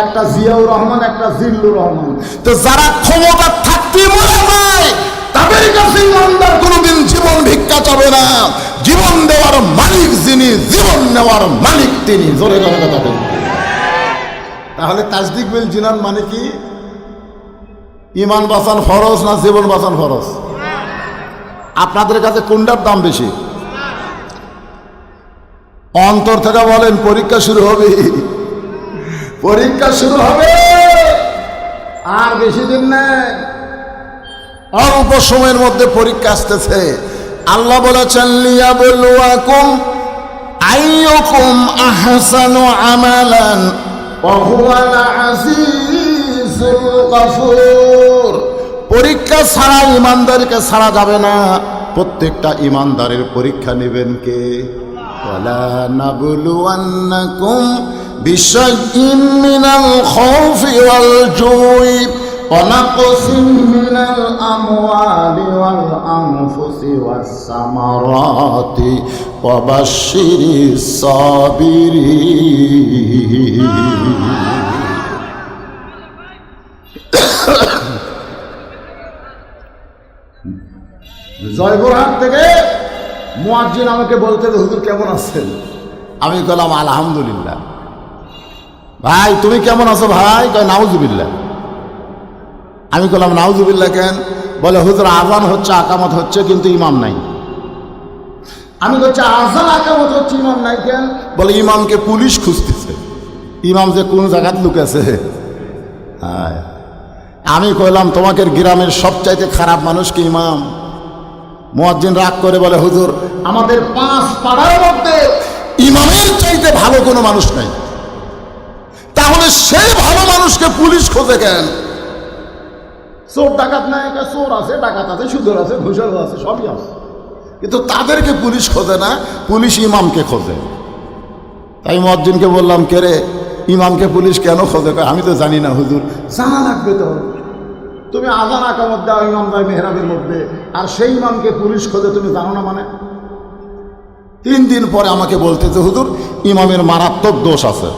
একটা জিয়াউর রহমান, একটা জিল্লুর রহমান। তো যারা ক্ষমতা থাকতেই মরে যায় তাদের কাছে ইমানদার কোনোদিন জীবন ভিক্ষা চাবে না। জীবন দেওয়ার মালিক যিনি, জীবন নেওয়ার মালিক তিনি। জোরে জোরে কথা বলুন। তাহলে তাসদিক বিল জিনান মানে কি? ইমান বাঁচান ফরজ না জীবন বাঁচান ফরজ? আপনাদের কাছে কোনটার দাম বেশি? অন্তর থেকে বলেন, পরীক্ষা শুরু হবে, পরীক্ষা শুরু হবে, আর বেশি দিন নেই, অল্প সময়ের মধ্যে পরীক্ষা আসতেছে। আল্লাহ বলেছেন, লিয়াবলুয়াকুম আইয়ুকুম আহসানু আমালান ওয়া হুয়াল আজিজুল গফুর। পরীক্ষা ছাড়া ইমানদারকে ছাড়া যাবে না। প্রত্যেকটা ইমানদারের পরীক্ষা নেবেন কে? ওয়ালা নাবলুওয়ান্নাকুম বিশাইইন মিনাল খাউফি ওয়াল জুই ওয়া নাকসিম মিনাল আমওয়ালি ওয়াল আনফুসি ওয়াস সামারাতি ওয়া বাশশিরিস সাবিরিন। জয়পুরহাট থেকে মুয়াজ্জিন আমাকে বলতে, হুজুর কেমন আছেন? আমি বললাম আলহামদুলিল্লাহ। ভাই তুমি কেমন আছো? ভাই কয় নাউজুবিল্লাহ। আমি বললাম নাউজুবিল্লাহ কেন? বলে, হুজুর আজান হচ্ছে, আকামত হচ্ছে, কিন্তু ইমাম নাই। আমি বলছি, আজান আকামত হচ্ছে, ইমাম নাই কেন? বলে, ইমামকে পুলিশ খুঁজতেছে। ইমাম যে কোন জায়গায় লুকেছে। হ্যাঁ, আমি কইলাম তোমাকে গ্রামের সবচাইতে খারাপ মানুষ কি ইমাম? মুয়াজ্জিন রাগ করে বলে, হুজুর আমাদের 5 পাড়ার মধ্যে ইমামের চাইতে ভালো কোনো মানুষ নাই। তাহলে সেই ভালো মানুষকে পুলিশ খোঁজে কেন? চোর ডাকাত নাই? চোর আছে, ডাকাত আছে, সুদর আছে, ঘুষর আছে, সবই আছে, কিন্তু তাদেরকে পুলিশ খোঁজে না, পুলিশ ইমামকে খোঁজে। তাই মুয়াজ্জিনকে বললাম, কে রে, ইমামকে পুলিশ কেন খোঁজে? আমি তো জানি না হুজুর। জানা লাগবে তো। তুমি আজান আকামত দাও, ইমাম যায় মেহরাবের মধ্যে, আর সেই ইমামকে পুলিশ খোঁজে, তুমি জানো না মানে? 3 দিন পরে আমাকে বলতেছে, হুজুর ইমামের মারাত্মক দোষ আছে।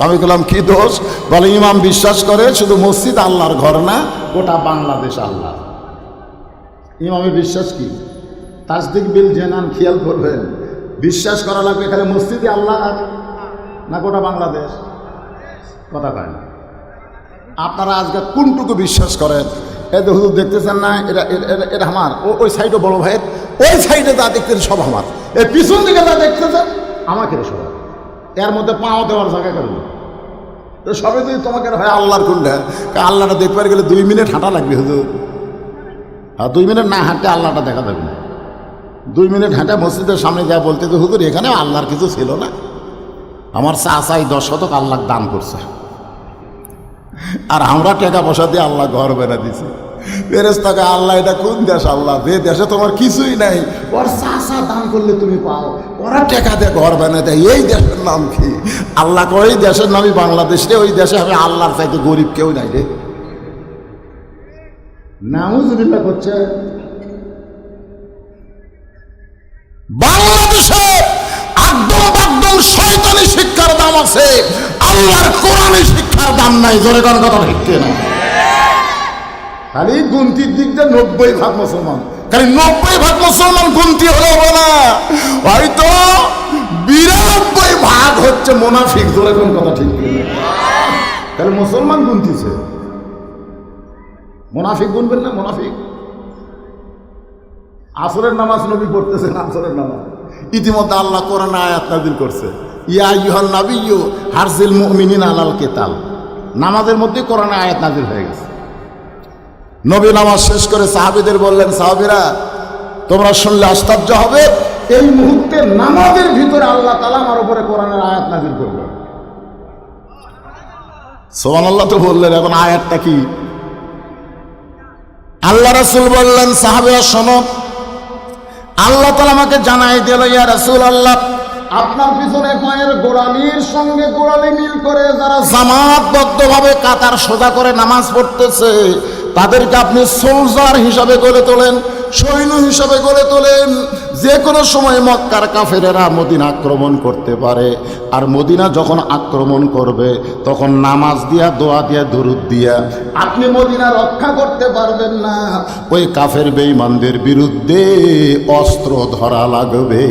আমি বললাম, কি দোষ? বলে, ইমাম বিশ্বাস করে শুধু মসজিদ আল্লাহর ঘর না, গোটা বাংলাদেশ আল্লাহ। ইমামের বিশ্বাস কি? তাসদিক বিল জেনান, খেয়াল করবেন, বিশ্বাস করা লাগবে এখানে মসজিদে আল্লাহ না গোটা বাংলাদেশ? কথা কয় না। আপনারা আজকে কোনটুকু বিশ্বাস করেন? এই তো হুজুর দেখতেছেন না, এটা আমার, ওই সাইডও বড় ভাইয়ের, ওই সাইডে যা দেখতেছেন সব আমার, এই পিছন দিকে যা দেখতেছেন আমাকে সব। এর মধ্যে পাও দেওয়ার জায়গা করবে তো সবে যদি তোমাকে হয় আল্লাহর কোনটা? আল্লাহটা দেখবার গেলে 2 মিনিট হাঁটা লাগবে হুজুর। আর 2 মিনিট না হাঁটতে আল্লাহটা দেখা যাবে না। 2 মিনিট হাঁটা মসজিদের সামনে যা বলতে, তো হুজুর এখানে আল্লাহর কিছু ছিল না, আমার চাচাই 10 শতক আল্লাহ দান করছে, আর আমরা টাকা পয়সা দিয়ে আল্লাহ ঘর বেড়া দিছি। ফেরেশতাকে আল্লাহ এটা কোন দেশ আল্লাহ, যে দেশে তোমার কিছুই নাই, ওর চাষা দান করলে তুমি পাও, ওরা টাকা দিয়ে ঘর বানিয়ে দেয়, এই দেশের নাম কি? আল্লাহ কয় ওই দেশের নামই বাংলাদেশ রে, ওই দেশে আমি আল্লাহর চাইতে গরিব কেউ নাই রে। নাউজুবিল্লাহ করছে। বাংলাদেশে একদম শয়তানি শিক্ষার দাম আছে, আল্লাহর কোরআনী শিক্ষার দাম নাই। জোরে কোন কথা ঠিক না? খালি গুনতির দিক দিয়ে 90% মুসলমান, খালি 90% মুসলমান গুনতি হলে হবে না, হয়তো 92% হচ্ছে মুনাফিক। জোরে কোন কথা ঠিক না? তাহলে মুসলমান গুনতিছে, মুনাফিক গুনবেন না? মুনাফিক আসরের নামাজ নবী পড়তেছেন, আসরের নামাজ ইতিমধ্যে আল্লাহ কোরআনে আয়াত নাযিল করছে, ইয়া আইয়ুহান নাবিয়্যু হারজিল মুমিনিনা আলাল কিতাল। নামাজের মধ্যে কোরআনে আয়াত নাযিল হয়ে গেছে। নবী নামাজ শেষ করে সাহাবীদের বললেন, সাহাবীরা তোমরা শুনলে আশ্চর্য হবে, এই মুহূর্তে নামাজের ভিতরে আল্লাহ তাআলা আমার উপরে কোরআনের আয়াত নাযিল করলেন। সুবহানাল্লাহ তো বললেন, এখন আয়াতটা কি? আল্লাহ রাসূল বললেন, সাহাবীরা শোনো, আল্লাহ তাআলা আমাকে জানাই দিল, ইয়া রাসূলুল্লাহ, আপনার পিছনে পায়ের গোড়ালির সঙ্গে গোড়ালি মিল করে যারা জামাতবদ্ধভাবে কাতার সোজা করে নামাজ পড়তেছে, তাদেরকে আপনি সোলজার হিসাবে গড়ে তোলেন, সৈন্য হিসাবে গড়ে তোলেন। যে কোনো সময় মক্কার কাফেরেরা মদিনা আক্রমণ করতে পারে, আর মদিনা যখন আক্রমণ করবে তখন নামাজ দিয়া, দোয়া দিয়া, দরুদ দিয়া আপনি মদিনা রক্ষা করতে পারবেন না। ওই কাফের বেঈমানদের বিরুদ্ধে অস্ত্র ধরা লাগবে।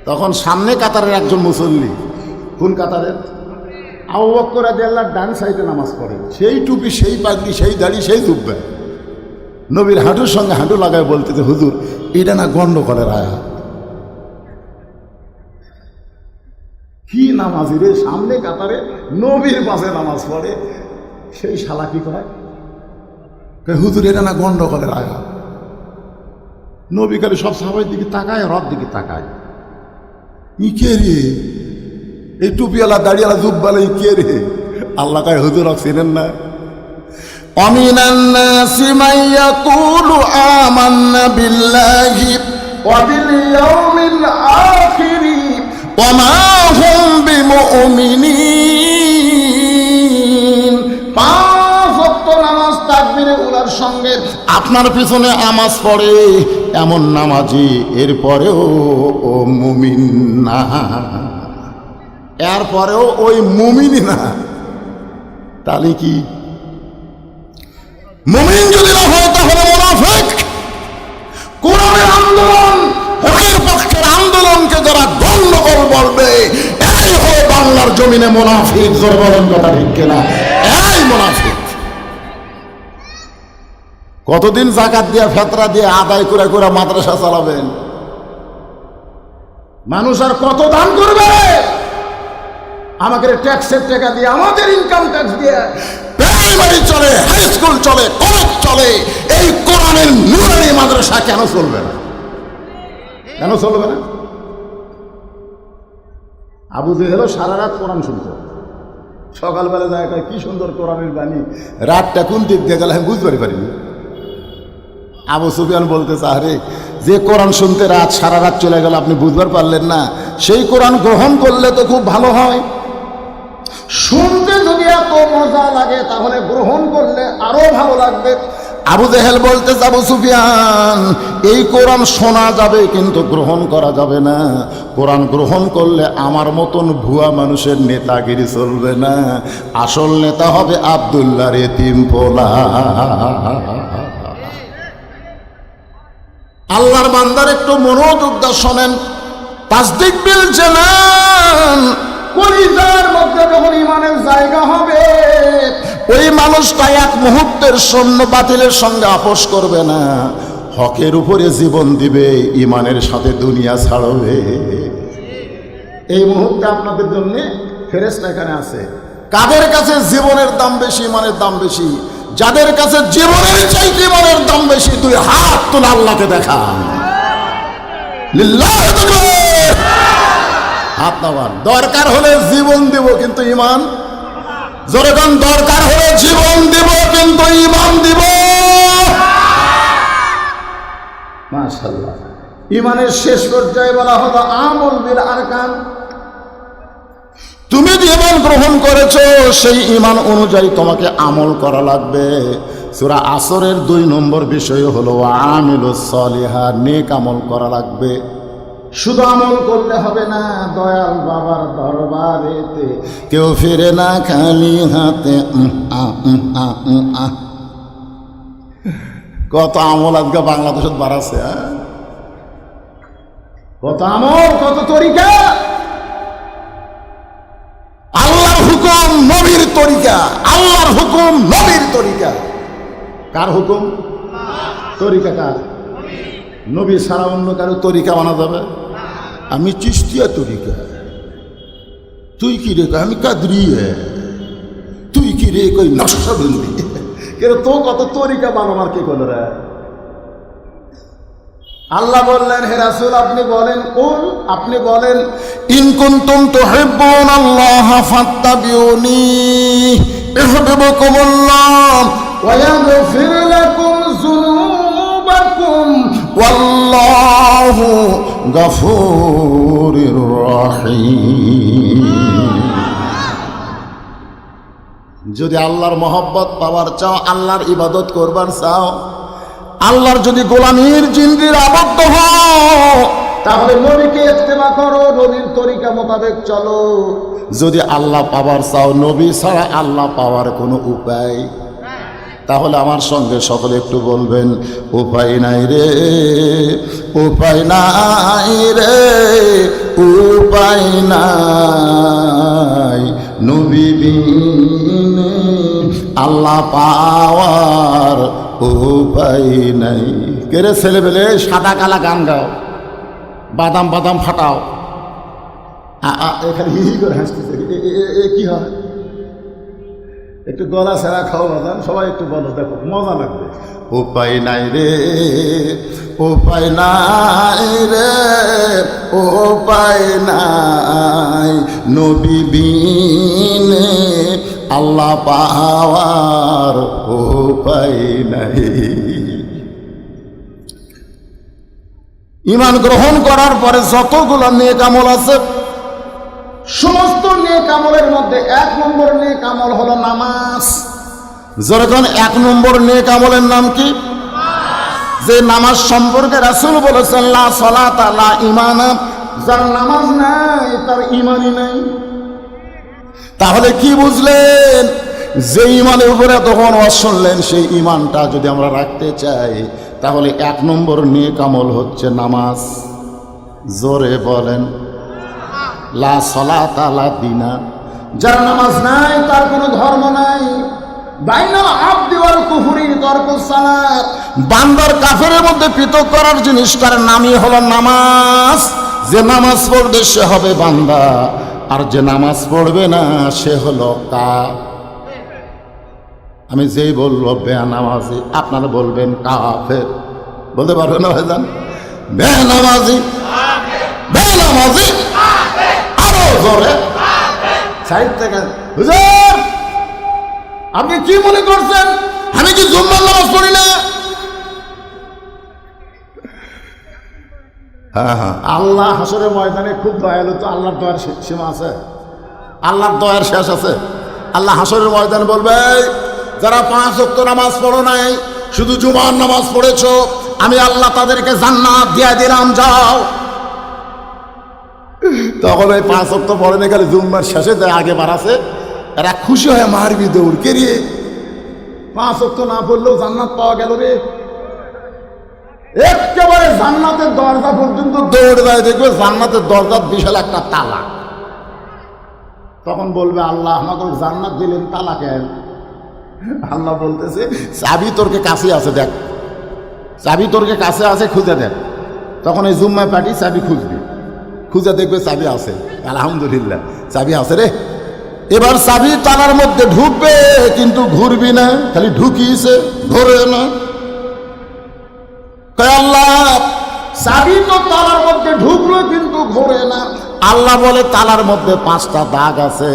তখন সামনে কাতারের একজন মুসল্লি, কোন কাতারের? আবু বকর রাদিয়াল্লাহু ডান সাইডে নামাজ পড়ে, সেই টুপি, সেই পাগড়ি, সেই দাড়ি, সেই জুব্বা, নবীর হাঁটুর সঙ্গে হাঁটু লাগায় বলতেছে, হুজুর এটা না গন্ডগোলের আয়াত। কি নামাজি রে, সামনে কাতারে নবীর পাশে নামাজ পড়ে, সেই শালা কি করে, হুজুর এটা না গন্ডগোলের আয়াত। নবী খালি সব সাহাবার দিকে তাকায়, রব দিকে তাকায়, ই কে রে, এই টুপিওয়ালা দাড়িওয়ালা জুব্বালা ই কে রে? আল্লাহ কয়, হুজুর চিনেন না? অমিনান নাসি মান ইয়াকুলু আমান্না বিল্লাহি ওয়া বিল ইয়াউমিল আখির ওয়া মা হুম বিমুমিনিন। পাঁচ ওয়াক্ত নামাজ তাকবীরে উলার সঙ্গে আপনার পিছনে নামাজ পড়ে এমন নামাজি, এরপরেও ও মুমিন না, এরপরেও ওই মুমিনই না। তাহলে কি মুমিন যদি না হয় তাহলে মুনাফিক। কোরআনের আন্দোলন, হকের পক্ষের আন্দোলনকে যারা গন্ডগোল বলবে, এই হলো বাংলার জমিনে মুনাফিক। জোর বলেন কথা ঠিক কিনা? এই মুনাফিক। কতদিন যাকাত দিয়ে, ফেতরা দিয়ে আদায় করে করে মাদ্রাসা চালাবেন? মানুষ আর কত দান করবে? আমাদের ট্যাক্সের টাকা দিয়ে, আমাদের ইনকাম ট্যাক্স দিয়ে প্রাইমারি চলে, হাই স্কুল চলে, কলেজ চলে, এই কোরআনের নূরানি মাদ্রাসা কেন চলবে না? কেন চলবে না? আবু জেহেলও সারা রাত কোরআন শুনতো, সকালবেলা যায় কি সুন্দর কোরআনের বাণী, রাতটা কোন দিক দিয়ে গেলে আমি বুঝতে পারিনি। আবু সুফিয়ান বলতেছে, আরে যে কোরআন শুনতে রাত সারা রাত চলে গেল আপনি বুঝবার পারলেন না? সেই কোরআন গ্রহণ করলে তো খুব ভালো হয়। শুনতে যদি এত মজা লাগে তাহলে গ্রহণ করলে আরো ভালো লাগবে। আবু জেহেল বলতেছে, আবু সুফিয়ান, এই কোরআন শোনা যাবে কিন্তু গ্রহণ করা যাবে না। কোরআন গ্রহণ করলে আমার মতন ভুয়া মানুষের নেতাগিরি চলবে না, আসল নেতা হবে আব্দুল্লাহর এতিম পোলা। আল্লাহর বান্দার একটু মনোযোগ দিয়ে শোনেন। তাসদিক বিল জানান, কলিজার মধ্যে যখন ইমানের জায়গা হবে, ওই মানুষটা এক মুহূর্তের সৈন্য বাতিলের সঙ্গে আপোষ করবে না, হকের উপরে জীবন দিবে, ইমানের সাথে দুনিয়া ছাড়বে। এই মুহূর্তে আপনাদের জন্য ফেরেশতা এখানে আছে। কাদের কাছে জীবনের দাম বেশি, ইমানের দাম বেশি? যাদের কাছে জীবনের চাইতে ইমানের দাম বেশি, তুই হাত তুলে আল্লাহকে দেখান, লিল্লাহি হাত নামান। দরকার হলে জীবন দেব কিন্তু ইমান যখন দরকার হলে জীবন দিব, কিন্তু ঈমান দিব। মাশাআল্লাহ। ঈমানের শেষ পর্যায়ে বলা হলো আমল বিল আরকান। তুমি যে ঈমান গ্রহণ করেছো সেই ঈমান অনুযায়ী তোমাকে আমল করা লাগবে। সূরা আসরের 2 নম্বর বিষয় হলো আমিলুস সলিহাত, নেক আমল করা লাগবে। শুধু আমল করলে হবে না, দয়াল বাবার দরবারেতে কেউ ফিরে না খালি হাতে। কত আমল আজকে বাংলাদেশে বাড়াচ্ছে, কত আমল, কত তরিকা। আল্লাহর হুকুম নবীর তরিকা, আল্লাহর হুকুম নবীর তরিকা। কার হুকুম? তরিকা কার? নবী ছাড়া অন্য কারো তরিকা বানা যাবে? আমি চিশতিয়া তরিকা, তুই কি রে? আমি কাদরিয়া, তুই কি রে? কই নকশবন্দি। কেন তো কত তরিকা বানাবার কে করল রে? আল্লাহ বললেন, হে রাসূল আপনি বলেন, কুল আপনি বলেন, ইন কুনতুম তুহিব্বুনাল্লাহ ফাত্তাবিউনি ইউহিব্বুকুমুল্লাহ ওয়া ইয়াগফির লাকুম যুনুবাকুম ওয়াল্লাহু গফুরুর রহিম। যদি আল্লাহর মহব্বত পাওয়ার চাও, আল্লাহর ইবাদত করবার চাও, আল্লাহর যদি গোলামীর জিন্দির আবদ্ধ হও, তাহলে নবীকে ইত্তেবা করো, নবীর তরিকা মোতাবেক চলো। যদি আল্লাহ পাওয়ার চাও, নবী ছাড়া আল্লাহ পাওয়ার কোনো উপায়, তাহলে আমার সঙ্গে সকলে একটু বলবেন, উপায় নাই রে, উপায় নাই রে, উপায় নাই, নবী বিনে আল্লাহ পাওয়ার উপায় নাই। কেরে ছেলেবেলে সাদা কালা গান গাও, বাদাম বাদাম ফাটাও, এখানে হি হি করে হাসতেছে, কি হয়? একটু গলা ছেঁড়া খাও বাদাম, সবাই একটু বলো, দেখো মজা লাগবে। উপায় নাই রে, উপায় নাই রে, উপায় নাই, নবী বিনে আল্লাহ পাওয়ার উপায় নাই। ঈমান গ্রহণ করার পরে যতগুলো নেক আমল আছে, সমস্ত নেক আমলের মধ্যে 1 নম্বর নেক আমল হলো নামাজ। যখন 1 নম্বর নেক আমলের নাম কি? যে নামাজ সম্পর্কে রাসূল বলেছেন, লা সালাতা লা ঈমান, যার নামাজ নাই তার ঈমানই নাই। তাহলে কি বুঝলেন? যে ঈমানের উপরে তখন ওয়াজ শুনলেন, সেই ঈমানটা যদি আমরা রাখতে চাই, তাহলে 1 নম্বর নেক আমল হচ্ছে নামাজ। জোরে বলেন, লা সালাতা লা দীনা, যার নামাজ নাই তার কোনো ধর্ম নাই। বাইনাল আবদি ওয়াল কুফরি তারকুস সালাত, বান্দার কাফেরের মধ্যে পৃথক করার জিনিসটার নামই হলো নামাজ। যে নামাজ পড়বে সে হবে বান্দা, আর যে নামাজ পড়বে না সে হলো কাফের। আমি যেই বলবো বেনামাজি, আপনারা বলবেন কাফের। বলতে পারবেন না ভাইজান? বেনামাজি, বেনামাজি, আরো জোরে সাইড থেকে, হুজুর আপনি কি মনে করছেন আমি কি জুম্মার নামাজ পড়ি না? হ্যাঁ হ্যাঁ, আল্লাহ হাসরের ময়দানে খুব দয়ালু। তো আল্লাহর দয়ার সীমা আছে? আল্লাহর দয়ার শেষ আছে? আল্লাহ হাসরের ময়দানে বলবে, যারা 5 ওয়াক্ত নামাজ পড়ো নাই, শুধু জুমার নামাজ পড়েছো, আমি আল্লাহ তাদেরকে জান্নাত দিয়ে দিলাম, যাও। তখন ওই 5 ওয়াক্ত পড়ে না, গেলে জুম্মার শেষে যায় আগে বাড়াছে, এরা খুশি হয়ে মারবি দৌড়, কে রে 5 ওয়াক্ত না পড়লেও জান্নাত পাওয়া গেল রে। একেবারে জান্নাতের দরজা পর্যন্ত দৌড় যায়, দেখবে জান্নাতের দরজার বিশাল একটা তালা। তখন বলবে, আল্লাহ আমাকে জান্নাত দিলেন, তালা কেন? আল্লাহ বলতেছে, চাবি তোরকে কাছে আছে, দেখ চাবি তোরকে কাছে আছে, খুঁজে দেখ। তখন এই জুম্মায় পাটি চাবি খুঁজবি, খুঁজে দেখবে চাবি আছে, আলহামদুলিল্লাহ চাবি আছে রে। এবার চাবি তালার মধ্যে ঢুকবে, কিন্তু ঘুরবি না, খালি ঢুকিয়েছে, ধরে না। আল্লাহ চাবি তো তালার মধ্যে ঢুকলো, কিন্তু ঘোরে না। আল্লাহ বলে তালার মধ্যে 5টা দাগ আছে,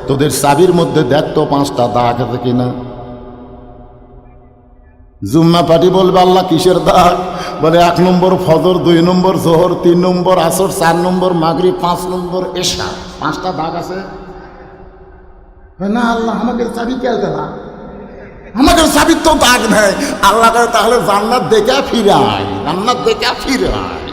তোদের চাবির মধ্যে দেখ তো 5টা দাগ আছে কিনা। জুম্মা পার্টি বলবে আল্লাহ কিসের দাগ? বলে 1 নম্বর ফজর, 2 নম্বর জোহর, 3 নম্বর আসর, 4 নম্বর মাগরিব, 5 নম্বর এশা, 5টা দাগ আছে না। আল্লাহ আমাকে চাবি কে দেলা, আমাদের চাবির তো দাগ নেই। আল্লাহ তাহলে জান্নাত দেখে ফিরাই, জান্নাত দেখে ফিরাই।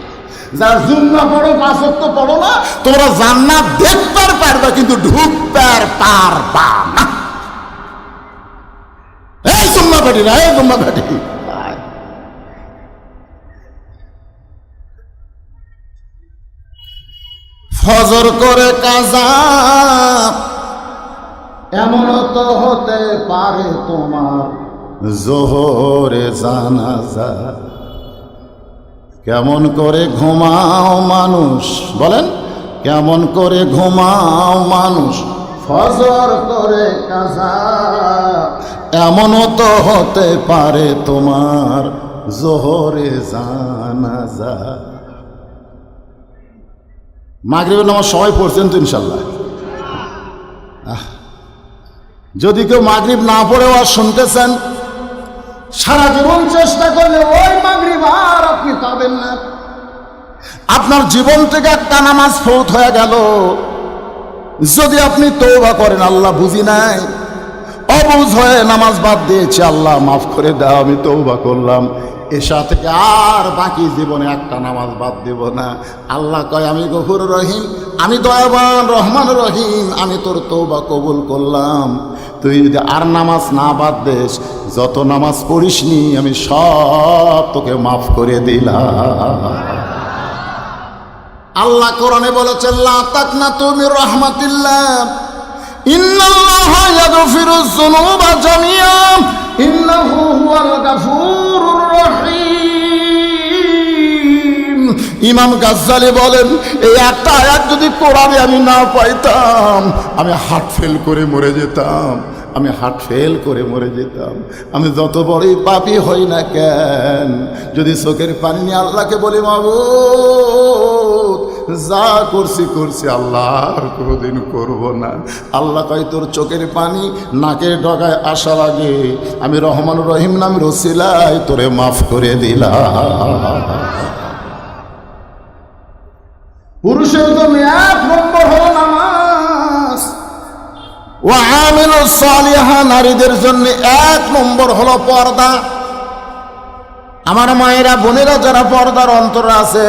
যারা জুম্মা পড়ো, 5 ওয়াক্ত পড়ো না, তোমরা জান্নাত দেখতে পারবে কিন্তু ঢুকতে পারবা না। এই জুম্মা পাটি না, এই জুম্মা পাটি। ফজর করে কাজা এমন তো হতে পারে তোমার জোহরে জানাজা। কেমন করে ঘুমাও মানুষ, বলেন কেমন করে ঘুমাও মানুষ ফজর করে কাজা, এমনও তো হতে পারে তোমার জোহরে জানাজা। মাগরিবের নামাজ সবাই পড়ছেন তো ইনশাল্লাহ? যদি কেউ মাগরিব না পড়েও আর শুনতেছেন, সারা জীবন চেষ্টা করলে ওই মাগরিব আর আপনি পাবেন না। আপনার জীবন থেকে একটা নামাজ ফৌত হয়ে গেল। যদি আপনি তওবা করেন, আল্লাহ বুঝি নাই, অবুঝ হয়ে নামাজ বাদ দিয়েছে, আল্লাহ মাফ করে দাও, আমি তওবা করলাম, এশা থেকে আর বাকি জীবনে একটা নামাজ বাদ দেব না। আল্লাহ কয় আমি গফুর রহিম, আমি দয়াবান রহমান রহিম, আমি তোর তওবা কবুল করলাম। তুই যদি আর নামাজ না বাদ দেস, যত নামাজ পড়িসনি আমি সব তোকে মাফ করে দিলাম। আল্লাহ কোরআনে বলেছেন লা তাকনাতু মির রাহমাতিল্লাহ ইন্নাল্লাহা ইয়াগফিরুয যুনুবা জামিআ ইন্নাহু হুয়াল গাফুরুর রহিম। ইমাম গাজ্জালি বলেন এই একটা আয়াত যদি কোরআনে আমি না পাইতাম, আমি হার্ট ফেল করে মরে যেতাম, আমি হার্ট ফেল করে মরে যেতাম। আমি যত বড়ই পাপী হই না কেন, যদি চোখের পানি নিয়ে আল্লাহকে বলি মাবুদ যা করছি করছি, আল্লাহ আর কোনোদিন করবো না। আল্লাহ কয় তোর চোখের পানি নাকের ডগায় আসার আগে আমি রহমান রহিম নামের ওসিলায় তোরে মাফ করে দিলাম। পুরুষের জন্য 1 নম্বর হলো নামাজ, ওয়া আমিলুস সালিহা, নারীদের জন্য 1 নম্বর হলো পর্দা। আমার মায়েরা বোনেরা যারা পর্দার অন্তরে আছে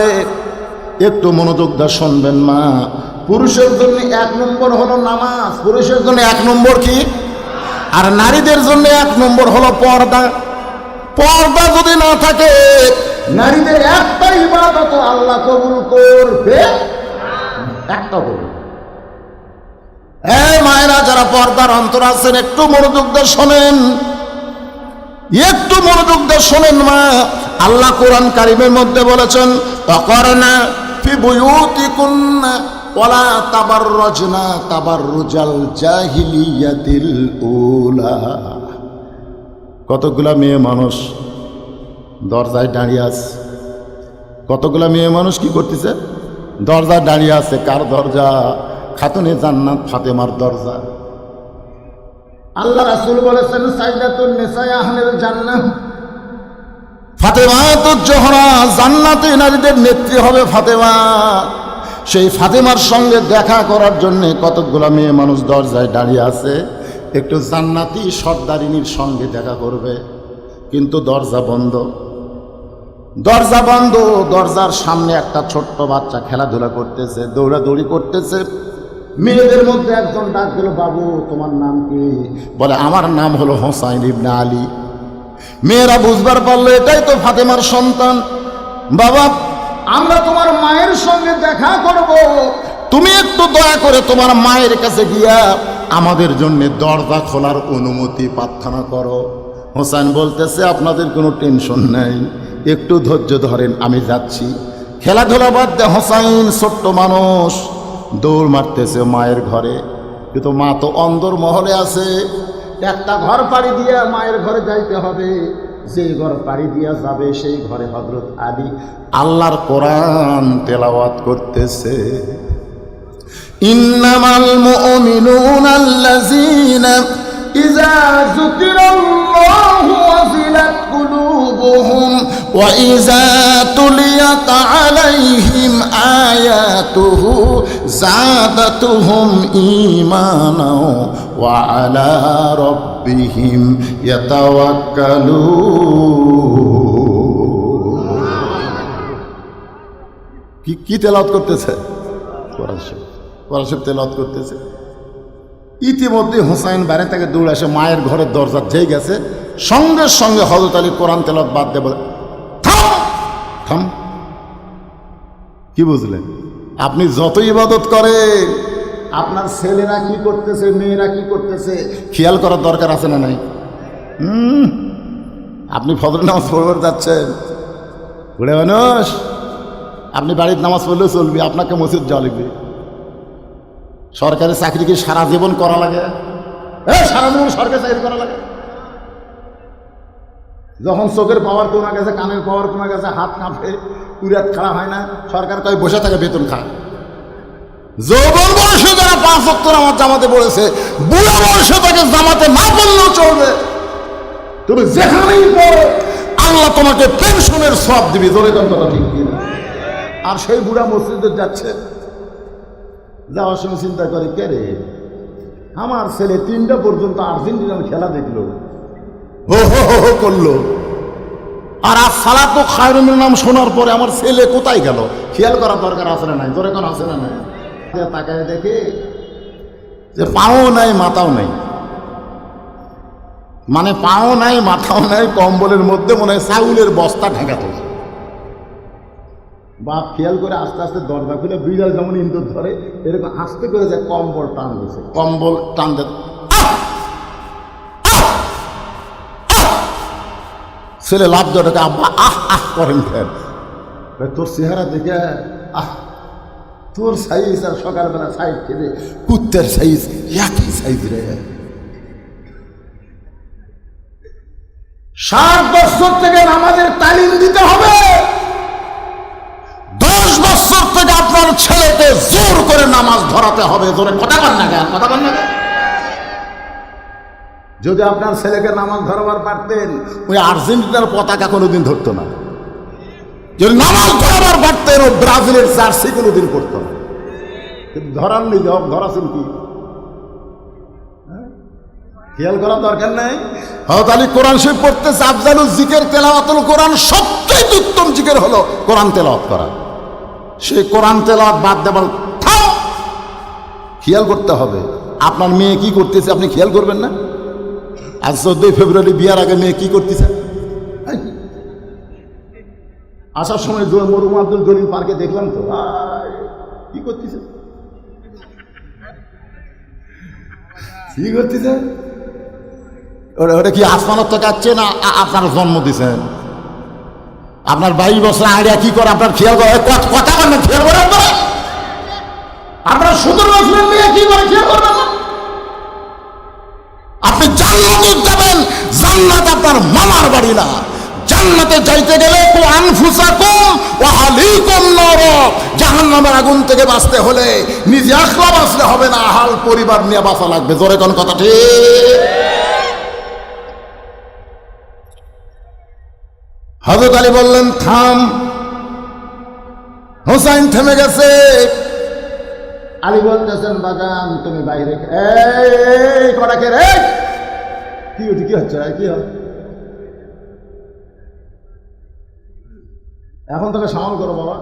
একটু মনোযোগ দিয়ে শুনবেন মা। পুরুষের জন্য 1 নম্বর হলো নামাজ, পুরুষের জন্য 1 নম্বর কি? আর নারীদের জন্য 1 নম্বর হলো পর্দা। পর্দা যদি না থাকে নারীদের একটা ইবাদত আল্লাহ কবুল করবে, একটা করবে। এই মায়েরা যারা পর্দার অন্তর আছেন একটু মনোযোগ দিয়ে শোনেন, একটু মনোযোগ দিয়ে শোনেন মা। আল্লাহ কোরআন কারিমের মধ্যে বলেছেন তাকারনা ফি বুয়ুতিকুন্না ওয়ালা তাবাররাজনা তাবাররুজাল জাহিলিয়াতিল উলা। কতগুলা মেয়ে মানুষ দরজায় দাঁড়িয়ে আছে, কতগুলা মেয়ে মানুষ কি করতেছে? দরজায় দাঁড়িয়ে আছে। কার দরজা? খাতুনে জান্নাত ফাতেমার দরজা। আল্লাহ রাসূল বলেছেন সাইয়্যিদাতুন নিসা আহলিল জান্নাহ, ফাতেমা তো জোহরা, জান্নাতে নারীদের নেত্রী হবে ফাতেমা। সেই ফাতেমার সঙ্গে দেখা করার জন্য কতগুলা মেয়ে মানুষ দরজায় দাঁড়িয়ে আছে, একটু জান্নাতি সর্দারিনীর সঙ্গে দেখা করবে, কিন্তু দরজা বন্ধ, দরজা বন্ধ। দরজার সামনে একটা ছোট্ট বাচ্চা খেলাধুলা করতেছে, দৌড়াদৌড়ি করতেছে। মেয়েদের মধ্যে একজন ডাক দিল, বাবু তোমার নাম কি? বলে আমার নাম হলো হোসাইন ইবনে আলী। মেয়েরা বুঝবার পারলো এটাই তো ফাতেমার সন্তান। বাবা আমরা তোমার মায়ের সঙ্গে দেখা করব, তুমি একটু দয়া করে তোমার মায়ের কাছে গিয়া আমাদের জন্য দরজা খোলার অনুমতি প্রার্থনা করো। হোসেন বলতেছে আপনাদের কোনো টেনশন নেই, একটু ধৈর্য ধরেন, আমি যাচ্ছি। খেলাধুলা বাদ দিয়ে হোসাইন ছোট্ট মানুষ দৌড় মারতেছে মায়ের ঘরে, কিন্তু মা তো অন্দর মহলে আছে। একটা ঘর পাড়ি দিয়া মায়ের ঘরে যাইতে হবে, যে ঘর পাড়ি দিয়া যাবে সেই ঘরে হযরত আলী আল্লাহর কোরআন তেলাওয়াত করতেছে। ইন্নামাল মুমিনুনা আল্লাযীনা ইযা যুকিরাল্লাহু ওয়াজিলাত কুলুবুহুম ওয়া ইযা তুলিয়াত আলাইহিম আয়াতুহু যাদাতুহুম ঈমানাও ওয়া আলা রাব্বিহিম ইয়াতাওয়াক্কালুন। কি তেলাওয়াত করতেছে? কোরআন শরীফ তেলাওয়াত করতেছে। ইতিমধ্যে হুসাইন বাইরে থেকে দৌড়ে এসে মায়ের ঘরের দরজা যেই গেছে, সঙ্গে সঙ্গে হযরত আলী কোরআন তেলাওয়াত বাদ দিয়ে বলে, থাম থাম। কি বুঝলেন? আপনি যত ইবাদত করেন, আপনার ছেলেরা কি করতেছে, মেয়েরা কি করতেছে, খেয়াল করার দরকার আছে না নাই? আপনি ফজর নামাজ পড়তে যাচ্ছেন, বুড়ে মানুষ, আপনি বাড়ির নামাজ পড়লেও চলবে, আপনাকে মসজিদ যাওয়া লাগবে। সরকারি চাকরি কি সারা জীবন করা লাগে? সারা জীবন সরকারি চাকরি করা লাগে? যখন চোখের পাওয়ার কমে গেছে, কানের পাওয়ার কমে গেছে, হাত কাঁপে, কুড়াত খাড়া হয় না, সরকার কয় বসে থাকে, বেতন খায়। যৌবন বয়সে যারা 5 ওয়াক্ত নামাজ জামাতে পড়েছে, বুড়া বয়সে তাকে জামাতে না পড়লেও চলবে। তুমি যেখানেই পড়ো, আল্লাহ তোমাকে পেনশনের সওয়াব দিবে। জোরে কথা ঠিক কিনা? আর সেই বুড়া মসজিদে যাচ্ছে, যাওয়ার সময় চিন্তা করে, কে রে, আমার ছেলে 3টা পর্যন্ত আর্জেন্টিনার খেলা দেখলো, হো হো হো করলো, আর আজ সালাতু খায়রুম নাম শোনার পরে আমার ছেলে কোথায় গেল? খেয়াল করার দরকার আছে না নাই? জোরে কোন আছে না নাই? তাকায় দেখে যে পাও নাই মাথাও নাই, মানে পাও নাই মাথাও নাই, কম্বলের মধ্যে মনে হয় চাউলের বস্তা ঢাকা তো। বাপ খেয়াল করে আস্তে আস্তে দরজা খুলে, বিড়াল যেমন ইন্দুর ধরে এরকম আস্তে করে যে কম্বল টান দিয়েছে, কম্বল টান দে, ছেলে লাভ দেওয়াটাকে আব্বা আহ আহ করেন ফের। তোর চেহারা দেখে, আহ তোর সাইজ আর সকালবেলা সাইজ খেলে কুত্তের সাইজ একই সাইজ রে। 7 বছর থেকে নামাজের তালিম দিতে হবে, 10 বছর থেকে আপনার ছেলেকে জোর করে নামাজ ধরাতে হবে। জোরে কথা বল না কেন? কথা বল না কেন? যদি আপনার ছেলেকে নামাজ ধরাবার পারতেন, ওই আর্জেন্টিনার পতাকা কোনোদিন ধরতো না। যদি নামাজ ধরাবার পারতেন, ও ব্রাজিলের জার্সি কোনোদিন করতো না। কিন্তু ধরার নেই, ধরাছেন কি? খেয়াল করার দরকার নাই। হযরত আলী কোরআন শরীফ পড়তেছে, আফজালুল জিকির তেলাওয়াতুল কোরআন, সবচেয়ে উত্তম জিকির হলো কোরআন তেলাওয়াত করা। সেই কোরআন তেলাওয়াত বাদ দেবার থাম। খেয়াল করতে হবে আপনার মেয়ে কি করতেছে, আপনি খেয়াল করবেন না? আজ 14 ফেব্রুয়ারি বিয়ার আগে মেয়ে কি করতেছে? আসার সময় মরহুম আব্দুল জলিল পার্কে দেখলাম তো, কি করতেছে, কি করতেছে? ওটা কি আসমানত থেকে আসছে না আপনার জন্ম দিচ্ছেন? আপনার 22 বছর আইডিয়া কি করে আপনার খেয়াল করে? কথা বলেন, খেয়াল করেন তো। আপনার 17 বছরের মেয়ে কি করে খেয়াল করবেন না? আপনি জান্নাতে যাবেন, জান্নাত আপনার মামার বাড়ি না। জান্নাতে যাইতে গেলে আনফুসাকুম ওয়া আহলিকুম নার, জাহান্নামের আগুন থেকে বাঁচতে হলে নিজে একলা বাঁচলে হবে না, আহাল পরিবার নিয়ে বাঁচা লাগবে। জোরে কোন কথা ঠিক? হযরত আলী বললেন, থাম। হুসাইন থেমে গেছে। আলী বলতেছেন, বাগান তুমি বাইরে, এই কটাকে রে, কি হচ্ছে, কি হয়? এখন তোকে সামাল করো বাবা।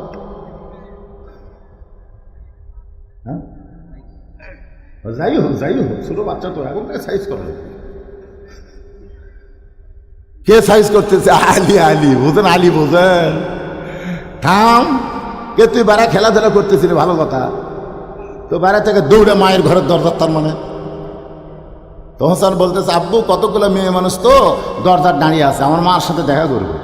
হ্যাঁ, যাই হোক ছোট বাচ্চা তো, এখন থেকে সাইজ করো। কে সাইজ করতেছে? আলী বোঝেন, আলী বোঝেন। থাম, কে তুই বারা খেলাধুলা করতেছিলি, ভালো কথা তো। বাইরে থেকে দৌড়ে মায়ের ঘরের দরজা, তার মানে তো হোসেন বলতেছে, আব্বু কতগুলো মেয়ে মানুষ তো দরজার দাঁড়িয়ে আছে, আমার মার সাথে দেখা করবে।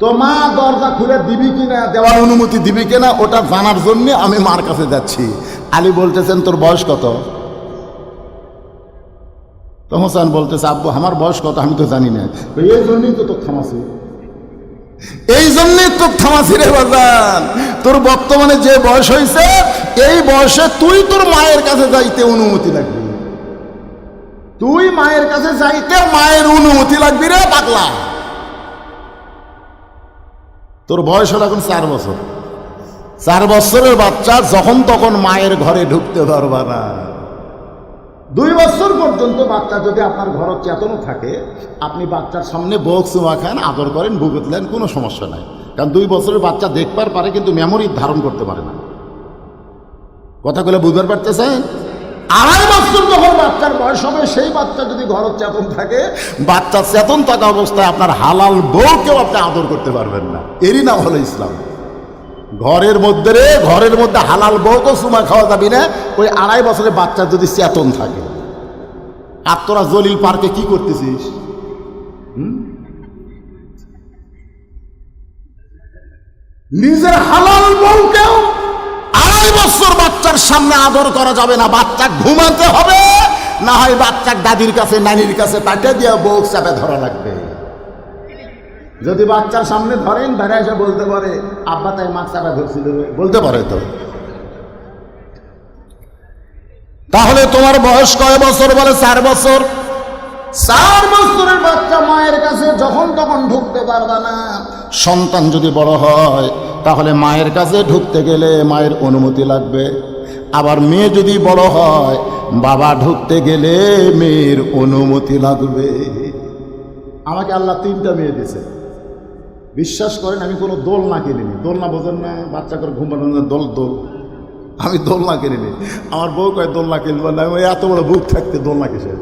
তো মা দরজা খুলে দিবি কিনা, দেওয়ার অনুমতি দিবি কিনা, ওটা জানার জন্য আমি মার কাছে যাচ্ছি। আলী বলতেছেন, তোর বয়স কত? তো হোসেন বলতেছে, আব্বু আমার বয়স কত আমি তো জানি না। এই জন্যই তো তোর থামাছি, এই জন্যই তোর থামাছি রে বাজান। তোর বর্তমানে যে বয়স হয়েছে এই বয়সে তুই তোর মায়ের কাছে যাইতে অনুমতি লাগবে, তুই মায়ের কাছে যাইতে মায়ের অনুমতি লাগবে রে পাগলা। তোর বয়স হলো এখন 4 বছর, 4 বছরের বাচ্চা যখন তখন মায়ের ঘরে ঢুকতে পারবা না। 2 বছর পর্যন্ত বাচ্চা যদি আপনার ঘর চেতনও থাকে, আপনি বাচ্চার সামনে বউক চুমা খান, আদর করেন, বুকতলেন, কোনো সমস্যা নাই। কারণ 2 বছরের বাচ্চা দেখবার পারে কিন্তু মেমোরি ধারণ করতে পারে না। কথাগুলো বুঝতে পারতেছেন? 2.5 বছর যখন বাচ্চার বয়স হবে, সেই বাচ্চা যদি ঘর চেতন থাকে, বাচ্চা চেতন থাকা অবস্থায় আপনার হালাল বউকেও আপনি আদর করতে পারবেন না। এরই নাম হলো ইসলাম। ঘরের মধ্যে হালাল বউকে চুমা খাওয়া যাবি না, ওই 2.5 বছরের বাচ্চা যদি চেতন থাকে। আর তোরা জলিল পার্কে কি করতেছিস? নিজের হালাল বউকেও 2.5 বছর বাচ্চার সামনে আদর করা যাবে না। বাচ্চা ঘুমাতে হবে, না হয় বাচ্চা দাদির কাছে নানির কাছে পাঠিয়ে দিয়ে বউ চাপে ধরা লাগবে। যদি বাচ্চার সামনে ধরেন, বেড়ে এসে বলতে পারে আব্বা তাই মা চাপে ধরছিল, বলতে পারে তো। তাহলে তোমার বয়স কয় বছর? বলে 4 বছর। 4 বছরের বাচ্চা মায়ের কাছে যখন তখন ঢুকতে পারবে না। সন্তান যদি বড় হয়, তাহলে মায়ের কাছে ঢুকতে গেলে মায়ের অনুমতি লাগবে। আবার মেয়ে যদি বড় হয়, বাবা ঢুকতে গেলে মেয়ের অনুমতি লাগবে। আমাকে আল্লাহ 3টা মেয়ে দিয়েছে। বিশ্বাস করেন, আমি কোনো দোলনা কিনিনি। দোলনা বোঝেন না? বাচ্চা করে ঘুম পাঠানো দোল আমি দোলনা কিনিনি। আমার বউ কয় দোলনা কিনবো না। ওই এত বড় বুক থাকতে দোলনা কিসে?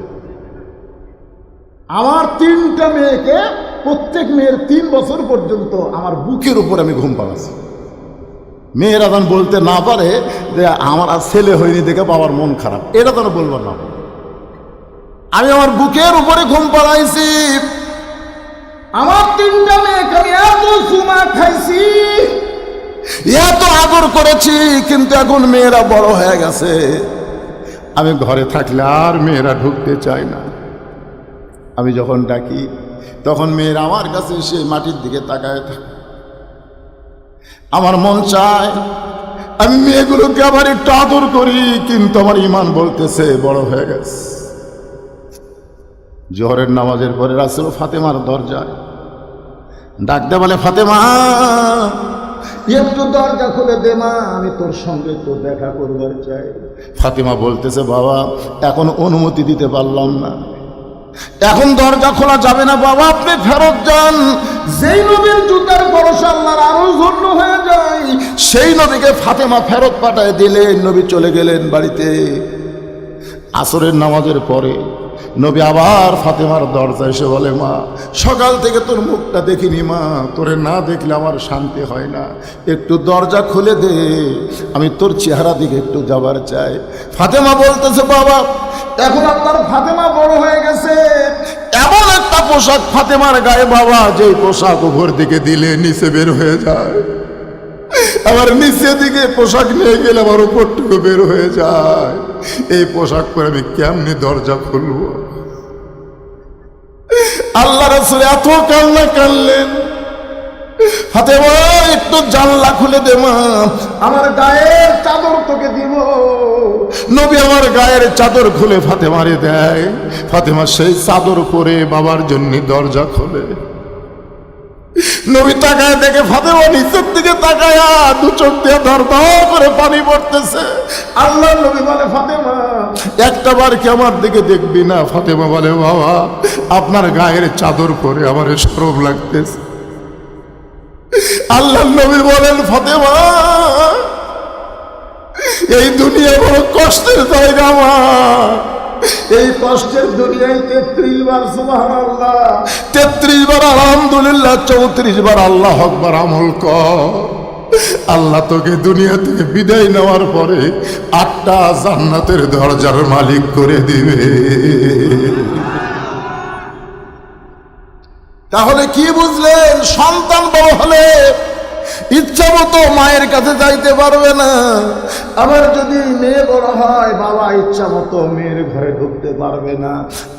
আমার 3টা মেয়েকে, প্রত্যেক মেয়ের 3 বছর পর্যন্ত আমার বুকের উপর আমি ঘুম পাড়াচ্ছি। মেয়েরা যেন বলতে না পারে যে আমার আর ছেলে হয়নি দেখে বাবার মন খারাপ, এটা যেন বলবো না। আমি আমার বুকের উপরে ঘুম পাড়াইছি। আমার 3টা মেয়েকে আমি এত চুমা খাইছি, এত আদর করেছি, কিন্তু এখন মেয়েরা বড় হয়ে গেছে। আমি ঘরে থাকলে আর মেয়েরা ঢুকতে চায় না। আমি যখন ডাকি, তখন মেয়েরা আমার কাছে এসে মাটির দিকে তাকায় থাকে। আমার মন চায় আমি মেয়েগুলোকে আবার একটু আদর করি, কিন্তু আমার ইমান বলতেছে বড় হয়ে গেছে। জোহরের নামাজের পরে রাসূল ফাতেমার দরজায় ডাকতে বলে, ফাতেমা একটু দরজা খুলে দে মা, আমি তোর সঙ্গে তো দেখা করবার চাই। ফাতেমা বলতেছে, বাবা এখন অনুমতি দিতে পারলাম না, এখন দরজা খোলা যাবে না বাবা, আপনি ফেরত যান। যেই নবীর জুতার ভরসা আল্লাহর আরো জন্য হয়ে যায়, সেই নবীকে ফাতেমা ফেরত পাঠায় দিলেন। নবী চলে গেলেন বাড়িতে। আসরের নামাজের পরে নবী আবার ফাতেমার দরজা এসে বলে, মা সকাল থেকে তোর মুখটা দেখিনি মা, তোরে না দেখলে আমার শান্তি হয় না, একটু দরজা খুলে দে, আমি তোর চেহারা দিকে একটু যাবার চাই। ফাতেমা বলতেছে, বাবা এখন আপনার ফাতেমা বড় হয়ে গেছে, এমন একটা পোশাক ফাতেমার গায়ে বাবা, যে পোশাক উপর দিকে দিলে নিচে বের হয়ে যায়, আবার নিচে দিকে পোশাক নিয়ে গেলে আবার উপরটুকু বের হয়ে যায়। এই পোশাক পরে আমি কেমনি দরজা খুলবো? আল্লাহ রাসূল এত কান্না কাঁদলেন, ফাতেমা একটু জানলা খুলে দে মা, আমার গায়ের চাদর তোকে দিব। নবী আমার গায়ের চাদর খুলে ফাতেমারে দেয়। ফাতেমা সেই চাদর পরে বাবার জন্য দরজা খোলে। নবী তাকায় দেখে ফাতেমা নিচের দিকে তাকায়া 2 চোখ দিয়ে ধর করে পানি পড়তেছে। আল্লাহ নবী বলে, ফাতেমা একটা বার কি আমার দিকে দেখবি না? ফাতেমা বলে, বাবা আপনার গায়ের চাদর পরে আমার শরম লাগতেছে। আল্লাহ নবী বলেন, ফাতেমা এই দুনিয়া বড় কষ্টের জায়গা মা, এই কষ্টের দুনিয়ায় 33 বার সুবহানাল্লাহ, 33 বার আলহামদুলিল্লাহ, 34 বার আল্লাহু আকবার আমল কর। আল্লাহ তোকে দুনিয়া থেকে বিদায় নেওয়ার পরে 8টা জান্নাতের দরজার মালিক করে দিবে। তাহলে কি বুঝলেন? সন্তান বড় হলে ইচ্ছা মতো মায়ের কাছে যাইতে পারবে না। আবার যদি মেয়ে বড় হয়, বাবা ইচ্ছা মতো মেয়ের ঘরে ঢুকতে পারবে না।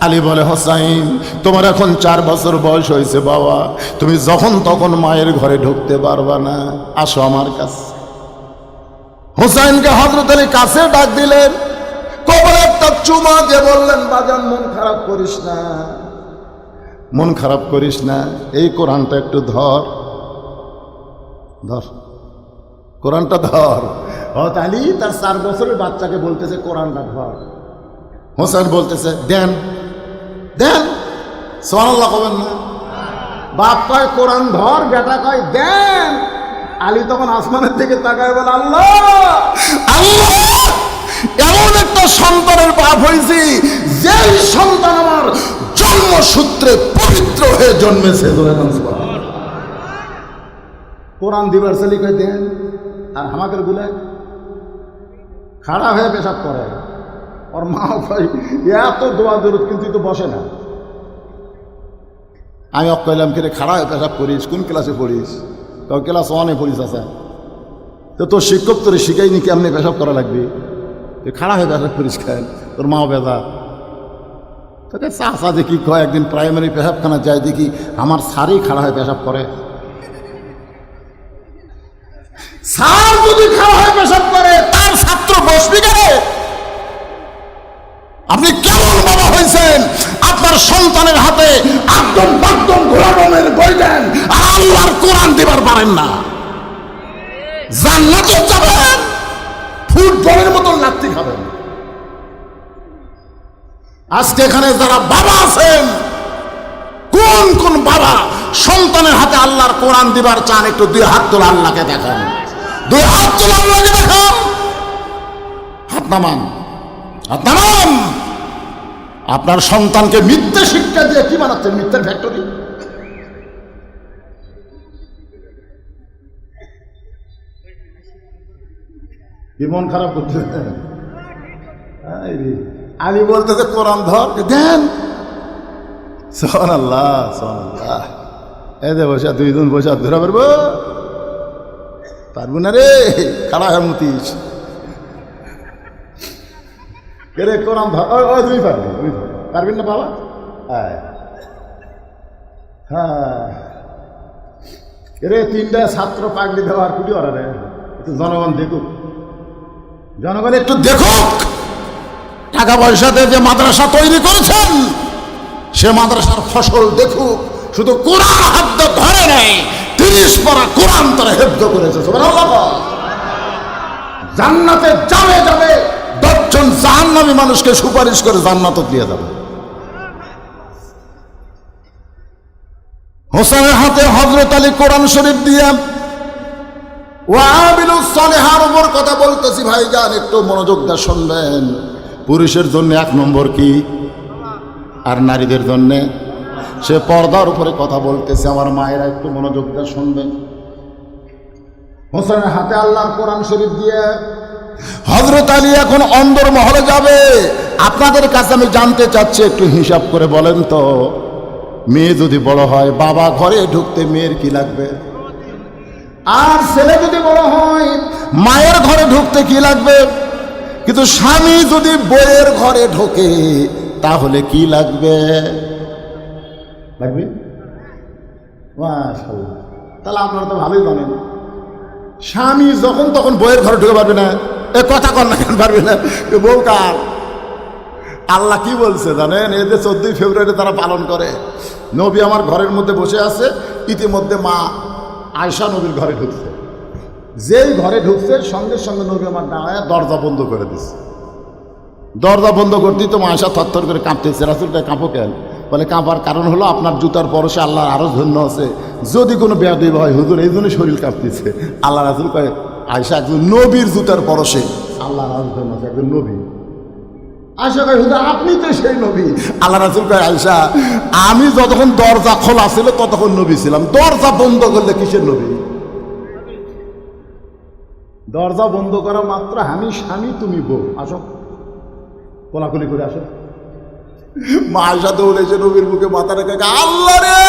আলী বলে, হোসাইন তোমার এখন 4 বছর বয়স হয়েছে বাবা, তুমি যখন তখন মায়ের ঘরে ঢুকতে পারবা না, আসো আমার কাছে। হুসাইনকে হযরত আলী কাছে ডাক দিলেন, কবরে একটা চুমা দিয়ে বললেন, বাজান মন খারাপ করিস না, মন খারাপ করিস না, এই কোরআনটা একটু ধর, ধর কোরআনটা ধর। হযরত আলী তার 4 বছরের বাচ্চাকে বলতেছে কোরআনটা ধর। হোসেন বলতেছে দেন দেন, সুবহানাল্লাহ কবেন না? বাপ কয় কোরআন ধর, বেটা কয় দেন। আলী তখন আসমানের দিকে তাকায় বলে, আল্লাহ আল্লাহ, এমন একটা সন্তানের বাপ হয়েছি যেই সন্তান আমার জন্মসূত্রে পবিত্র হয়ে জন্মেছে। কোরআন দিবার ছেলে কয় দেন, আর আমাকে গুলে খাড়া হয়ে পেশাব করে। ওর মা কয় এত দোয়া দরুদ কিন্তু তো বসে না। আমি কইলাম কিরে খাড়া হয়ে পেশাব করিস, কোন ক্লাসে পড়িস? ক্লাস 1-এ পড়িস। আছে তো তোর শিক্ষক তোর শিখাইনি কেমনি পেশাব করা লাগবে, তুই খাড়া হয়ে পেশাব করিস খায়, তোর মাও বেজা। তোকে চাষা দেখি কয় একদিন প্রাইমারি পেশাবখানা যায়, দেখি আমার স্যারই খাড়া হয়ে পেশাব করে। স্যার যদি খাড়া হয়ে পেশাব করে তার ছাত্র বসবি কেন? আপনি কেমন বাবা হয়েছেন? আপনার সন্তানের হাতে একদম বাকদম ঘোড়ানোর বই দেন আর আল্লাহর কোরআন দিবার পারেন না। জান্নাতে যাবেন, ফুটবলের মতন লাত্তি খাবেন। আজকে এখানে যারা বাবা আছেন, কোন কোন বাবা সন্তানের হাতে আল্লাহর কোরআন দিবার চান? একটু 2 হাত তোলা, আল্লাহকে দেখান। 2 হাত তোলা, আল্লাহকে দেখান। হাত নামান, হাত নামান। আপনার সন্তানকে মিথ্যে শিক্ষা দিয়ে কি বানাচ্ছেন? মিথ্যের ফ্যাক্টরি। কি মন খারাপ করতে? আলী বলতেছে কোরআন ধর, দেন। সুবহানাল্লাহ, সুবহানাল্লাহ। এই যে বসা, 2 জন বসা ধরে পারবো? পারবো না রে, খাড়া হয়ে মতিস। রে কোরআন ধর, ও তুই পারবি, তুই পারবি না বাবা? হ্যাঁ রে, 3টা ছাত্র পাগলি দেওয়ার কুটি ওরা রে। জনগণ দেখুক, জনগণ একটু দেখুক। টাকা পয়সাতে যে মাদ্রাসা তৈরি করেছেন সে মাদ্রাসার ফসল দেখুক। শুধু কোরআন হাত ধরে নেই, 30 পারা কোরআন তারা হেফজ করেছে। সুবহানাল্লাহ। জান্নাতে যাবে যাবে, 10 জন জাহান্নামী মানুষকে সুপারিশ করে জান্নাতে দিয়ে যাবে। হোসেনের হাতে হযরত আলী কোরআন শরীফ দিয়ে ওয়াবিলুস সালিহার উপর কথা বলতেছি। ভাইজান একটু মনোযোগ দিয়ে শুনবেন। পুরুষের জন্য 1 নম্বর কি, আর নারীদের জন্য সে পর্দার উপরে কথা বলতেছে। আমার মায়েরা একটু মনোযোগ দিয়ে শুনবেন। হোসেনের হাতে আল্লাহর কোরআন শরীফ দিয়ে হযরত আলী এখন অন্দর মহলে যাবে। আপনাদের কাছে আমি জানতে চাচ্ছি, একটু হিসাব করে বলেন তো, মেয়ে যদি বড় হয়, বাবা ঘরে ঢুকতে মেয়ের কি লাগবে? আর ছেলে যদি বড় হয়, মায়ের ঘরে ঢুকতে কি লাগবে? কিন্তু স্বামী যদি বইয়ের ঘরে ঢোকে তাহলে কি লাগবে? লাগবে? মাশাআল্লাহ। তাহলে আপনারা তো ভালোই জানেন, স্বামী যখন তখন বইয়ের ঘরে ঢুকে পারবে না। এ কথা কর না কেন পারবে না? বউ কার? আল্লাহ কি বলছে জানেন? এই যে 14 ফেব্রুয়ারি তারা পালন করে, নবী আমার ঘরের মধ্যে বসে আছে, ইতিমধ্যে মা আয়েশা নবীর ঘরে ঢুকছে। যেই ঘরে ঢুকছে সঙ্গে সঙ্গে নবী আমার দাঁড়ায় দরজা বন্ধ করে দিচ্ছে। দরজা বন্ধ করতেই তো মা আয়েশা থরথর করে কাঁপতেছে। রাসূলকে কাঁপো কেন? বলে কাঁপার কারণ হলো আপনার জুতার পরশে আল্লাহর আরো ধন্য আছে, যদি কোনো বেয়াদবি হয় হুজুর এই জন্য শরীর কাঁপতেছে। আল্লাহ রাসূল কয়, আয়েশা একজন নবীর জুতার পরশে আল্লাহর আরো ধন্য আছে, একজন নবী। আয়েশা কয় হুজুর আপনি তো সেই নবী। আল্লাহ রাসূল কয়, আয়েশা আমি যতক্ষণ দরজা খোলা ছিল ততক্ষণ নবী ছিলাম, দরজা বন্ধ করলে কিসের নবী? দরজা বন্ধ করা মাত্র আমি স্বামী, তুমি বউ, আসো কোলাকুলি করে আসো। মা আয়েশা দৌড়েছে নবীর মুখে মাথা রেখে, আল্লাহ রে,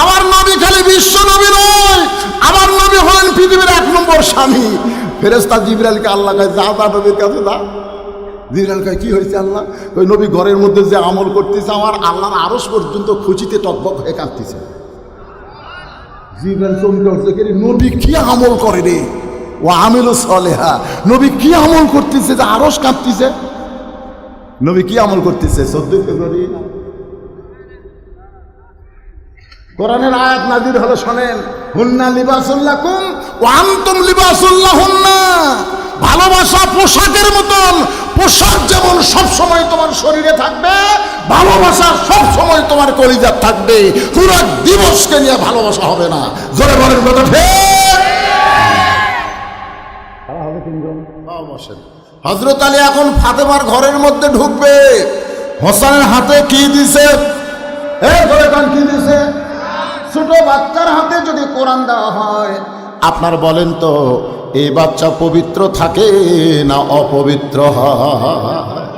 আমার নবী খালি বিশ্ব নবী নয়, আমার নবী হলেন পৃথিবীর 1 নম্বর স্বামী। ফেরেশতা জিবরাইলকে আল্লাহ কয়, যা তা নবীর কাছে যা। জিবরাইল কয়, কি হয়েছে আল্লাহ? ওই নবী ঘরের মধ্যে যে আমল করতেছে, আমার আল্লাহর আরশ পর্যন্ত খুশিতে টকবক হয়ে কাঁদতেছে। জিবরাইল চমকে উঠছে, নবী কি আমল করে রে? ও আমিলু সলেহা। নবী কি আমল করতেছে যে আরশ কাঁপতেছে? নবী কি আমল করতেছে? 14 ফেব্রুয়ারি কোরআনের আয়াত নাযিল হলো, শোনেন, হুন্না লিবাসুল লাকুম ওয়া আনতুম লিবাসুল লাহুন্না। ভালোবাসা পোশাকের মতন, পোশাক যেমন সব সময় তোমার শরীরে থাকবে, ভালোবাসা সব সময় তোমার কলিজায় থাকবে। পুরো দিবসকে নিয়ে ভালোবাসা হবে না। জোরে বলেন কথা ঠিক? হযরত আলী এখন ফাতেমার ঘরের মধ্যে ঢুকবে। হোসেনের হাতে কি দিছে? কি দিছে? ছোট বাচ্চার হাতে যদি কোরআন দেওয়া হয়, আপনার বলেন তো এই বাচ্চা পবিত্র থাকে না অপবিত্র হয়?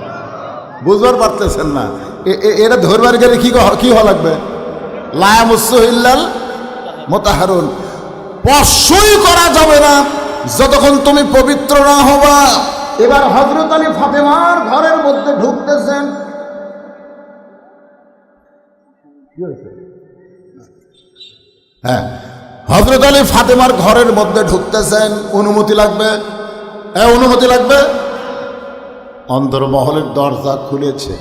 বুঝবার পারতেছেন না? এরা ধরবার গেলে কি হওয়া লাগবে? লা ইয়ামুসসু ইল্লাল মুতাহহারুন। স্পর্শই করা যাবে না যতক্ষণ তুমি পবিত্র না হবা। এবার হযরত আলী ফাতেমার ঘরের মধ্যে ঢুকতেছেন। হ্যাঁ, হযরত আলী ফাতেমার ঘরের মধ্যে ঢুকতেছেন। অনুমতি লাগবে, অনুমতি লাগবে। অন্দরমহলের দরজা খুলেছে।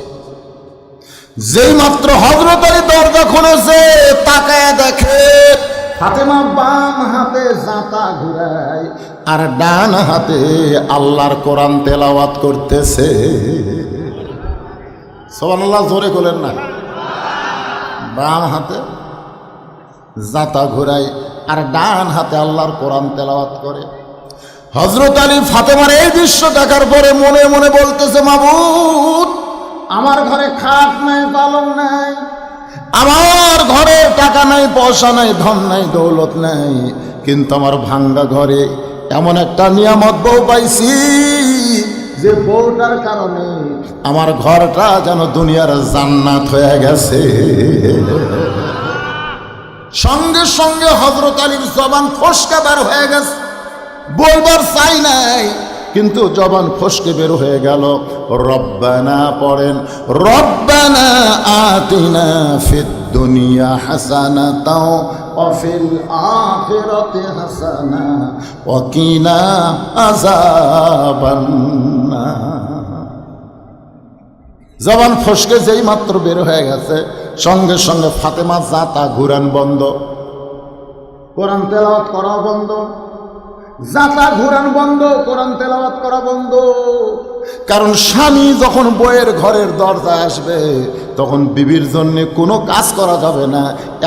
যেই মাত্র হযরত আলী দরজা খুলেছে, তাকায় দেখে ফাতেমা বাম হাতে জাঁতা ঘুরায় আর ডান হাতে আল্লাহর কোরআন তেলাওয়াত করতেছে। সুবহানাল্লাহ, জোরে বলেন না। বাম হাতে জাঁতা ঘুরায় আর ডান হাতে আল্লাহর কোরআন তেলাওয়াত করে। হযরত আলী ফাতেমার এই দৃশ্য দেখার পরে মনে মনে বলতেছে, মাবুদ, আমার ঘরে খাট নাই, পালং নাই, আমার ঘরে টাকা নাই, পয়সা নাই, ধন নাই, দৌলত নাই, কিন্তু আমার ভাঙ্গা ঘরে এমন একটা নিয়ামত বউ পাইছি যে বউটার কারণে আমার ঘরটা যেন দুনিয়ার জান্নাত হয়ে গেছে। সঙ্গে সঙ্গে হযরত আলীর জবান ফসকে বের হয়ে গেছে। বলবার চাই নাই, কিন্তু জবান ফসকে বের হয়ে গেল। রব্বানা পড়েন, রব্বানা আতিনা ফিদ দুনিয়া হাসানাতাও ওয়া ফিল আখিরাতি হাসানা ওয়া কিনা আযাবান নার। জবান ফসকে যেই মাত্র বের হয়ে গেছে, সঙ্গে সঙ্গে ফাতেমা জাঁতা ঘুরান বন্ধ, কোরআন তেলাওয়াত করা বন্ধ। জাঁতা ঘুরান বন্ধ, কোরআন তেলাওয়াত করা বন্ধ। কারণ স্বামী যখন বউয়ের ঘরের দরজায় আসবে, তখন বিবির জন্য কোনো কাজ করা যাবে না।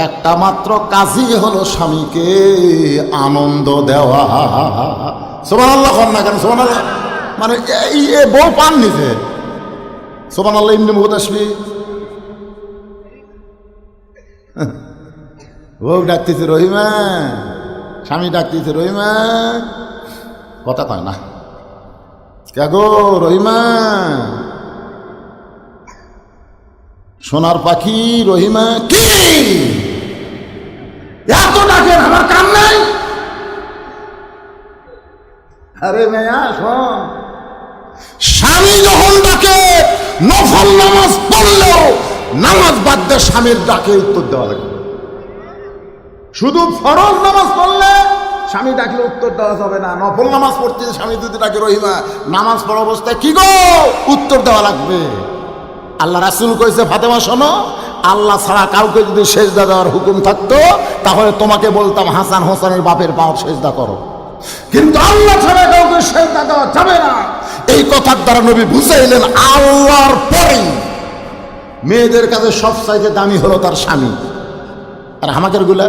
একটা মাত্র কাজই হলো স্বামীকে আনন্দ দেওয়া। সুবহানাল্লাহ, না কেন সুবহানাল্লাহ? মানে এই বউ পান নিজে। সুবহানাল্লাহ, ইমনি মুখ আসবি। বউ ডাকতেছে রহিমা, স্বামী ডাকতেছে রহিমা, কথা কয় না। কে গো রহিমা? সোনার পাখি রহিমা। কি এত ডাকেন, আমার কাম নাই? আরে মেয়া শোন, স্বামী যখন ডাকে নফল নামাজ পড়লেও নামাজ বাদ দিয়ে স্বামীর ডাকে উত্তর দেওয়া লাগবে। শুধু ফরজ নামাজ পড়লে স্বামী ডাকলে উত্তর দেওয়া যাবে না। নফল নামাজ পড়তে স্বামী যদি ডাকে রহিমা, নামাজ পড়া অবস্থায় কি গো, উত্তর দেওয়া লাগবে। আল্লাহ রাসূল কইছে, ফাতেমা শোনো, আল্লাহ ছাড়া কাউকে যদি সেজদা দেওয়ার হুকুম থাকতো, তাহলে তোমাকে বলতাম হাসান হোসেনের বাপের পাও সেজদা করো, কিন্তু আল্লাহ ছাড়া কাউকে সেজদা দেওয়া যাবে না। এই কথার দ্বারা নবী বুঝাইলেন আল্লাহর পরে মেয়েদের কাছে সবচাইতে দামি হলো তার স্বামী। আর আমাদের গুলা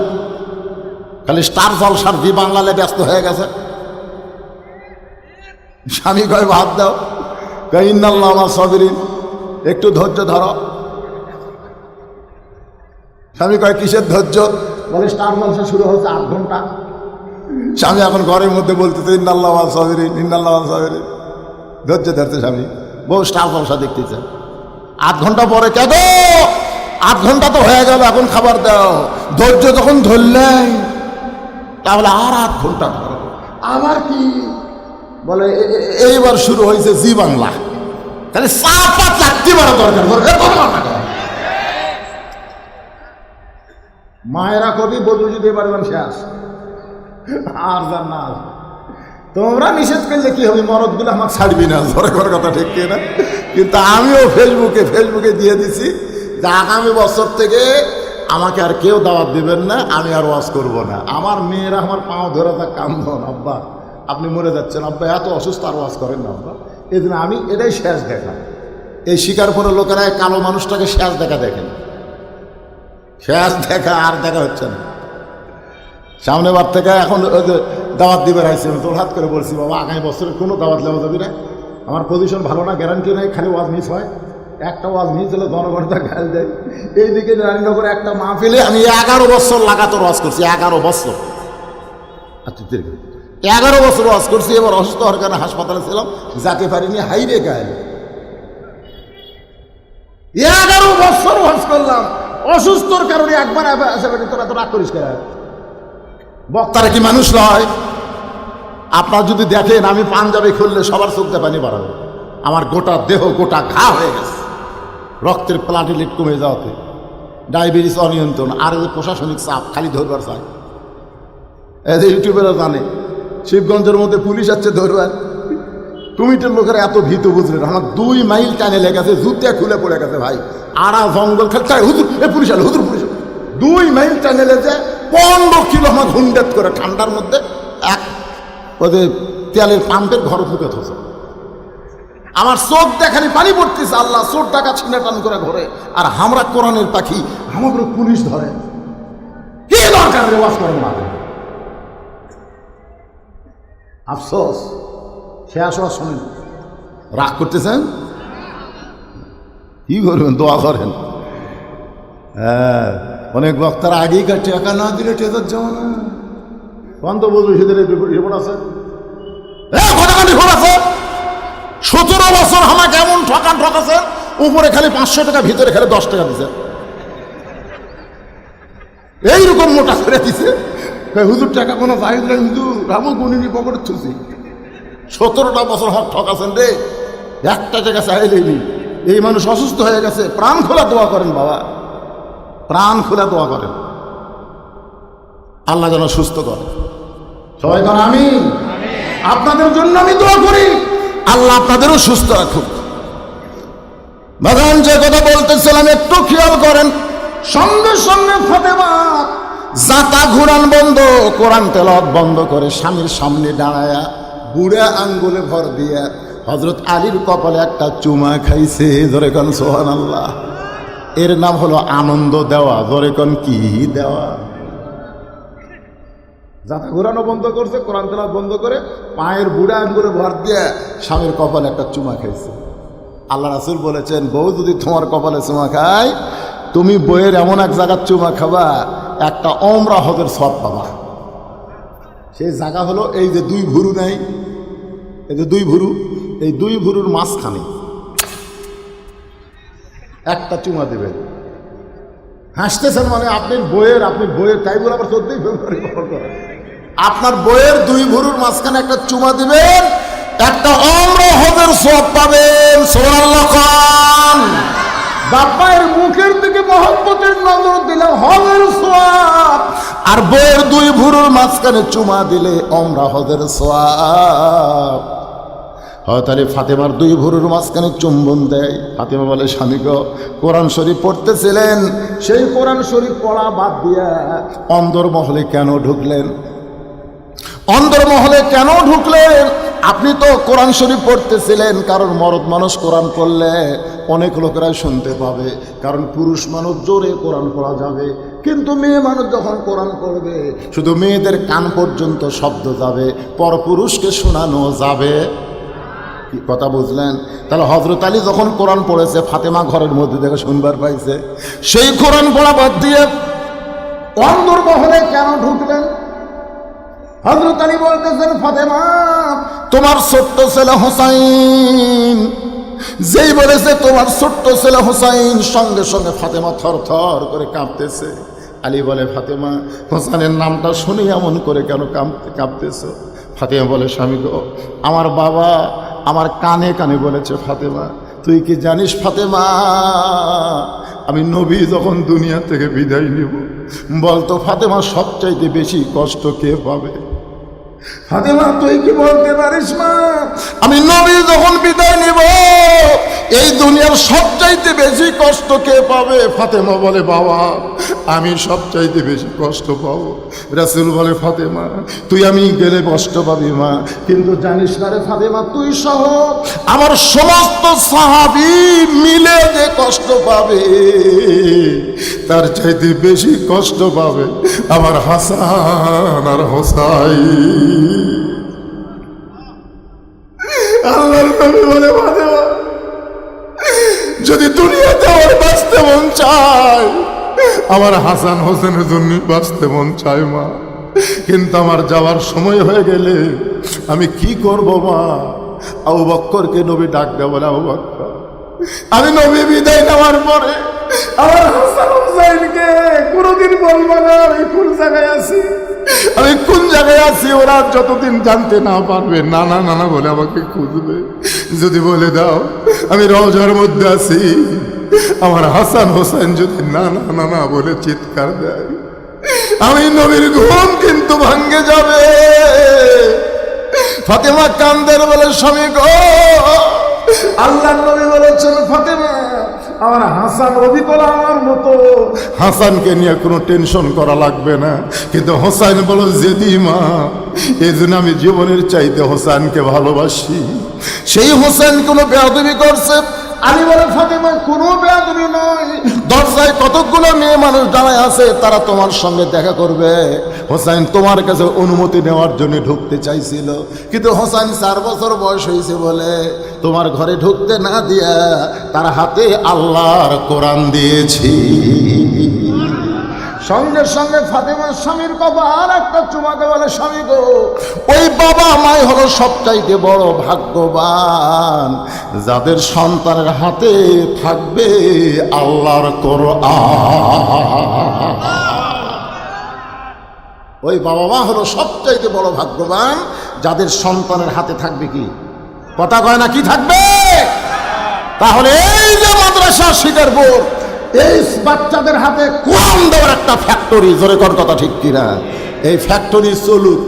খালি স্টার জলসার জি বাংলালে ব্যস্ত হয়ে গেছে। স্বামী কয় ভাত দাও, কয় ইন্নাল্লাহ মা সাবিরিন, একটু ধৈর্য ধরো। স্বামী কয় কিসের ধৈর্য? বলে স্টার জলসা শুরু হচ্ছে 8 ঘন্টা। স্বামী এখন ঘরের মধ্যে বলতেছে ইন্নাল্লাহ মা সাবিরিন, ইন্নাল্লাহ মা সাবিরিন, ধৈর্য ধরতে স্বামী। বউ স্টার জলসা দেখতেছে। 8 ঘন্টা পরে, কে গো 8 ঘন্টা তো হয়ে গেল, এখন খাবার দাও। ধৈর্য যখন ধরলেন, তাহলে আর 8 ঘন্টা ধরো। আবার কি বলে, এইবার শুরু হয়েছে জি বাংলা। তাহলে চাপা চাকরি মারা দরকার। মায়েরা কবি বলবো যদি এবার শেষ আর যার না। তোমরা নিষেধ করলে কি হবে, মরদগুলো আমার ছাড়বি না, জোরে করে কথা ঠিক না? কিন্তু আমিও ফেসবুকে দিয়ে দিছি যে আগামী বছর থেকে আমাকে আর কেউ দাওয়াত দিবেন না, আমি আর ওয়াজ করব না। আমার মেয়েরা আমার পাও ধরে থাক, কান্দন, আব্বা আপনি মরে যাচ্ছেন, আব্বা এত অসুস্থ, আর ওয়াজ করেন না আব্বা। এই জন্য আমি এটাই শেষ দেখা। এই শিকারপুরের লোকেরা কালো মানুষটাকে শেষ দেখা দেখেন, শেষ দেখা আর দেখা হচ্ছে না। সামনে বার থেকে এখন দাওয়াত দিবে রাইছে, আমি তোর হাত করে বলছি বাবা আগামী বছরের কোনো দাওয়াত নেওয়া যাবি না, আমার পজিশন ভালো না, গ্যারান্টি নেই, খালি ওয়াজ মিস হয়। একটা ওয়াজ মিস হলে জনগণতা গাল দেয়। এইদিকে রানীনগরে একটা মাহফিলে আমি 11 বছর লাগাতার ওয়াজ করছি, 11 বছর। আচ্ছা 11 বছর ওয়াজ করছি। এবার অসুস্থ হওয়ার কারণে হাসপাতালে ছিলাম, যাতে পারিনি, হাইরে গায়ে 11 বছর ওয়াজ করলাম, অসুস্থর কারণে একবার তোরা তো রাগ করিস কেন? বক্তারা কি মানুষ নয়? আপনার যদি দেখেন আমি পাঞ্জাবি খুললে সবার চোখে পানি বাড়াবে। আমার গোটা দেহ গোটা ঘা হয়ে গেছে, রক্তের প্লাটিলেট কমে যাওয়াতে, ডায়াবেটিস অনিয়ন্ত্রণ, আর এই প্রশাসনিক চাপ খালি ধরবার চাই। এই যে ইউটিউবেরা জানে শিবগঞ্জের মধ্যে পুলিশ আছে ধরবার, কুমিটের লোকেরা এত ভীত বুঝলেন। আমার 2 মাইল টানে লেগেছে, জুতে খুলে পড়ে গেছে ভাই, আড়া জঙ্গল খেলতে হুজুর এ পুলিশ আলো, হুজুর পুলিশ। 2 মাইল টানে লেগে 15 কিলো আমার হুন্ডেট করে ঠান্ডার মধ্যে এক ওদের তেলের পাম্পের ঘর ঢুকে থাকছে। আমার চোখ দেখানি পানি পড়তেছে, আল্লাহ চোখ টাকা ছিনে টান করে ঘরে। আর আমরা কোরআনের পাখি, আমাদের পুলিশ ধরে, কি দরকার রে ওয়াজ করেন না? আফসোস, শেষ ওয়াজ শোনেন, রাগ করতেছেন, কি করবেন? দোয়া করেন। হ্যাঁ, অনেক বক্তারা আগেই টাকা না দিলে টেজার যাও না, বন্ধ বলবো সেদের রিপোর্ট আছে, 17 বছর আমাকে এমন ঠকাছে, উপরে খালি 500 টাকা, ভিতরে খালি 10 টাকা দিছে, এইরকম মোটা করে দিছে। হুজুর টাকা কোনো চাহিদা নেই, হুজুর রামু গুণিনী পকেটে থুছি। 17টা বছর হাত ঠকাছেন রে, একটা টাকা চাইলেনি। এই মানুষ অসুস্থ হয়ে গেছে, প্রাণ খোলা দোয়া করেন বাবা, প্রাণ খোলা দোয়া করেন, আল্লাহ যেন সুস্থ করে। সবাই করেন আমিন। আপনাদের জন্য আমি দোয়া করি, আল্লাহ আপনাদেরও সুস্থ রাখুক। বাগান যে কথা বলতেছিলাম একটু খেয়াল করেন। সঙ্গে সঙ্গে ফাতেমা জাতা ঘুরান বন্ধ, কোরআন তেলাওয়াত বন্ধ করে স্বামীর সামনে দাঁড়ায়া বুড়া আঙ্গুলে ভর দিয়া হযরত আলীর কপালে একটা চুমা খাইছে। জোরে কোন সুবহানাল্লাহ। এর নাম হলো আনন্দ দেওয়া। জোরে কোন কি দেওয়া? জাতা ঘুরানো বন্ধ করছে, কোরআন তেলাওয়াত বন্ধ করে পায়ের বুড়া আঙ্গুলে ভর দিয়া স্বামীর কপালে একটা চুমা খাইছে। আল্লাহ রাসূল বলেছেন, বউ যদি তোমার কপালে চুমা খায়, তুমি বইয়ের এমন এক জায়গার চুমা খাবা, একটা ওমরা হজের সওয়াব পাবা। সেই জায়গা হলো এই যে 2 ভুরু নাই, এই যে 2 ভুরু, এই 2 ভুরুর মাঝখানে একটা চুমা দেবেন। হাসতেছেন মানে আপনি বইয়ের তাই বলে আবার 14ই ফেব্রুয়ারি পালন করেন। আপনার বইয়ের 2 ভুরুর মাঝখানে একটা চুমা দিবেন, একটা ওমরা হজের সওয়াব পাবেন। সুবহানাল্লাহ খান। বাবার মুখের দিকে মহব্বতের নজর দিলে হজের সওয়াব, আর বইয়ের 2 ভুরুর মাঝখানে চুমা দিলে ওমরা হজের সওয়াব। হযরত আলী ফাতেমার 2 ভুরুর মাঝখানে চুম্বন দেয়। ফাতেমা বলে, স্বামী গো, কোরআন শরীফ পড়তেছিলেন, সেই কোরআন শরীফ পড়া বাদ দিয়া অন্দরমহলে কেন ঢুকলেন? অন্দরমহলে কেন ঢুকলেন? আপনি তো কোরআন শরীফ পড়তেছিলেন, কারণ মরদ মানুষ কোরআন পড়লে অনেক লোকেরাই শুনতে পাবে, কারণ পুরুষ মানুষ জোরে কোরআন পড়া যাবে, কিন্তু মেয়ে মানুষ যখন কোরআন পড়বে শুধু মেয়েদের কান পর্যন্ত শব্দ যাবে, পরপুরুষকে শোনানো যাবে। কি কথা বুঝলেন? তাহলে হযরত আলী যখন কোরআন পড়েছে, ফাতেমা ঘরের মধ্যে থেকে শুনবার পাইছে, সেই কোরআন পড়া বাদ দিয়ে অন্দরমহলে কেন ঢুকলেন? হযরত আলী বলতেছেন, ফাতেমা তোমার ছোট্ট ছেলে হোসাইন, যেই বলেছে তোমার ছোট্ট ছেলে হোসাইন, সঙ্গে সঙ্গে ফাতেমা থর থর করে কাঁপতেছে। আলী বলে, ফাতেমা হোসাইনের নামটা শুনে এমন করে কেন কাঁপতেছো? ফাতেমা বলে, স্বামী গো, আমার বাবা আমার কানে কানে বলেছে, ফাতেমা তুই কি জানিস ফাতেমা, আমি নবী যখন দুনিয়া থেকে বিদায় নিব, বলতো ফাতেমা সবচাইতে বেশি কষ্ট কে পাবে? ফাতেমা তুই কি বলতে পারিস মা, আমি নবী যখন বিদায় নিব এই দুনিয়ার সবচাইতে বেশি কষ্ট কে পাবে? ফাতেমা বলে বাবা আমি সবচাইতে বেশি কষ্ট পাবো। রাসূল বলে ফাতেমা তুই আমি গেলে কষ্ট পাবি মা, কিন্তু জানিস না রে ফাতেমা তুই সহ আমার সমস্ত সাহাবী মিলে যে কষ্ট পাবে তার চাইতে বেশি কষ্ট পাবে আমার হাসান আর হোসাইন। আল্লাহর নবী বলে ফাতেমা যদি দুনিয়াতে আমার বাঁচতে মন চায় আমার হাসান হোসেনের জন্য বাঁচতে মন চায় মা, কিন্তু আমার যাওয়ার সময় হয়ে গেলে আমি কি করব মা? আবু বকরকে নবী ডাক দেয় বলে আবু বকর আমি নবী বিদায় নেওয়ার পরে আমার হাসান হোসেনকে কোনোদিন বলবো না আমি কোন জায়গায় আছি, আমি কোন জায়গায় আছি ওরা যতদিন জানতে না পারবে নানা নানা বলে আমাকে খুঁজবে। যদি বলে দাও আমি রওজার মধ্যে আছি, আমার হাসান হোসেন যদি নানা নানা বলে চিৎকার দেয় আমি নবীর ঘুম কিন্তু ভাঙ্গে যাবে। ফাতেমা কান্দের বলে স্বামী গো আল্লাহর নবী বলেছেন ফাতেমা আমার হাসান অবিকল আমার মতো, হাসানকে নিয়ে কোনো টেনশন করা লাগবে না, কিন্তু হোসাইন বলো জেদি মা এই জন্য আমি জীবনের চাইতে হোসাইনকে ভালোবাসি। সেই হোসেন কোনো বেয়াদবি করছে, আলী বলে ফাতেমা কোনো বেয়াদবি নয়, দরজায় কতগুলো মেয়ে মানুষ দাঁড়ায় আছে তারা তোমার সঙ্গে দেখা করবে। হোসাইন তোমার কাছে অনুমতি নেওয়ার জন্য ঢুকতে চাইছিল, কিন্তু হোসাইন 4 বছর বয়স হয়েছে বলে তোমার ঘরে ঢুকতে না দিয়া তার হাতে আল্লাহর কোরআন দিয়েছি। সঙ্গে সঙ্গে ফাতেমার স্বামীর কপাল একটা চুমাকে বলে স্বামী গো ওই বাবা মাই হলো সবচাইতে বড় ভাগ্যবান যাদের সন্তানের হাতে থাকবে আল্লাহর কোরআন। ওই বাবা মা হলো সবচাইতে বড় ভাগ্যবান যাদের সন্তানের হাতে থাকবে কি কথা কয় না কি থাকবে। তাহলে এই যে মাদ্রাসা শিকারপুর এই বাচ্চাদের হাতে কোরআন দেওয়ার একটা ফ্যাক্টরি, জোরে কর কথা ঠিক কিনা, এই ফ্যাক্টরি চলুক।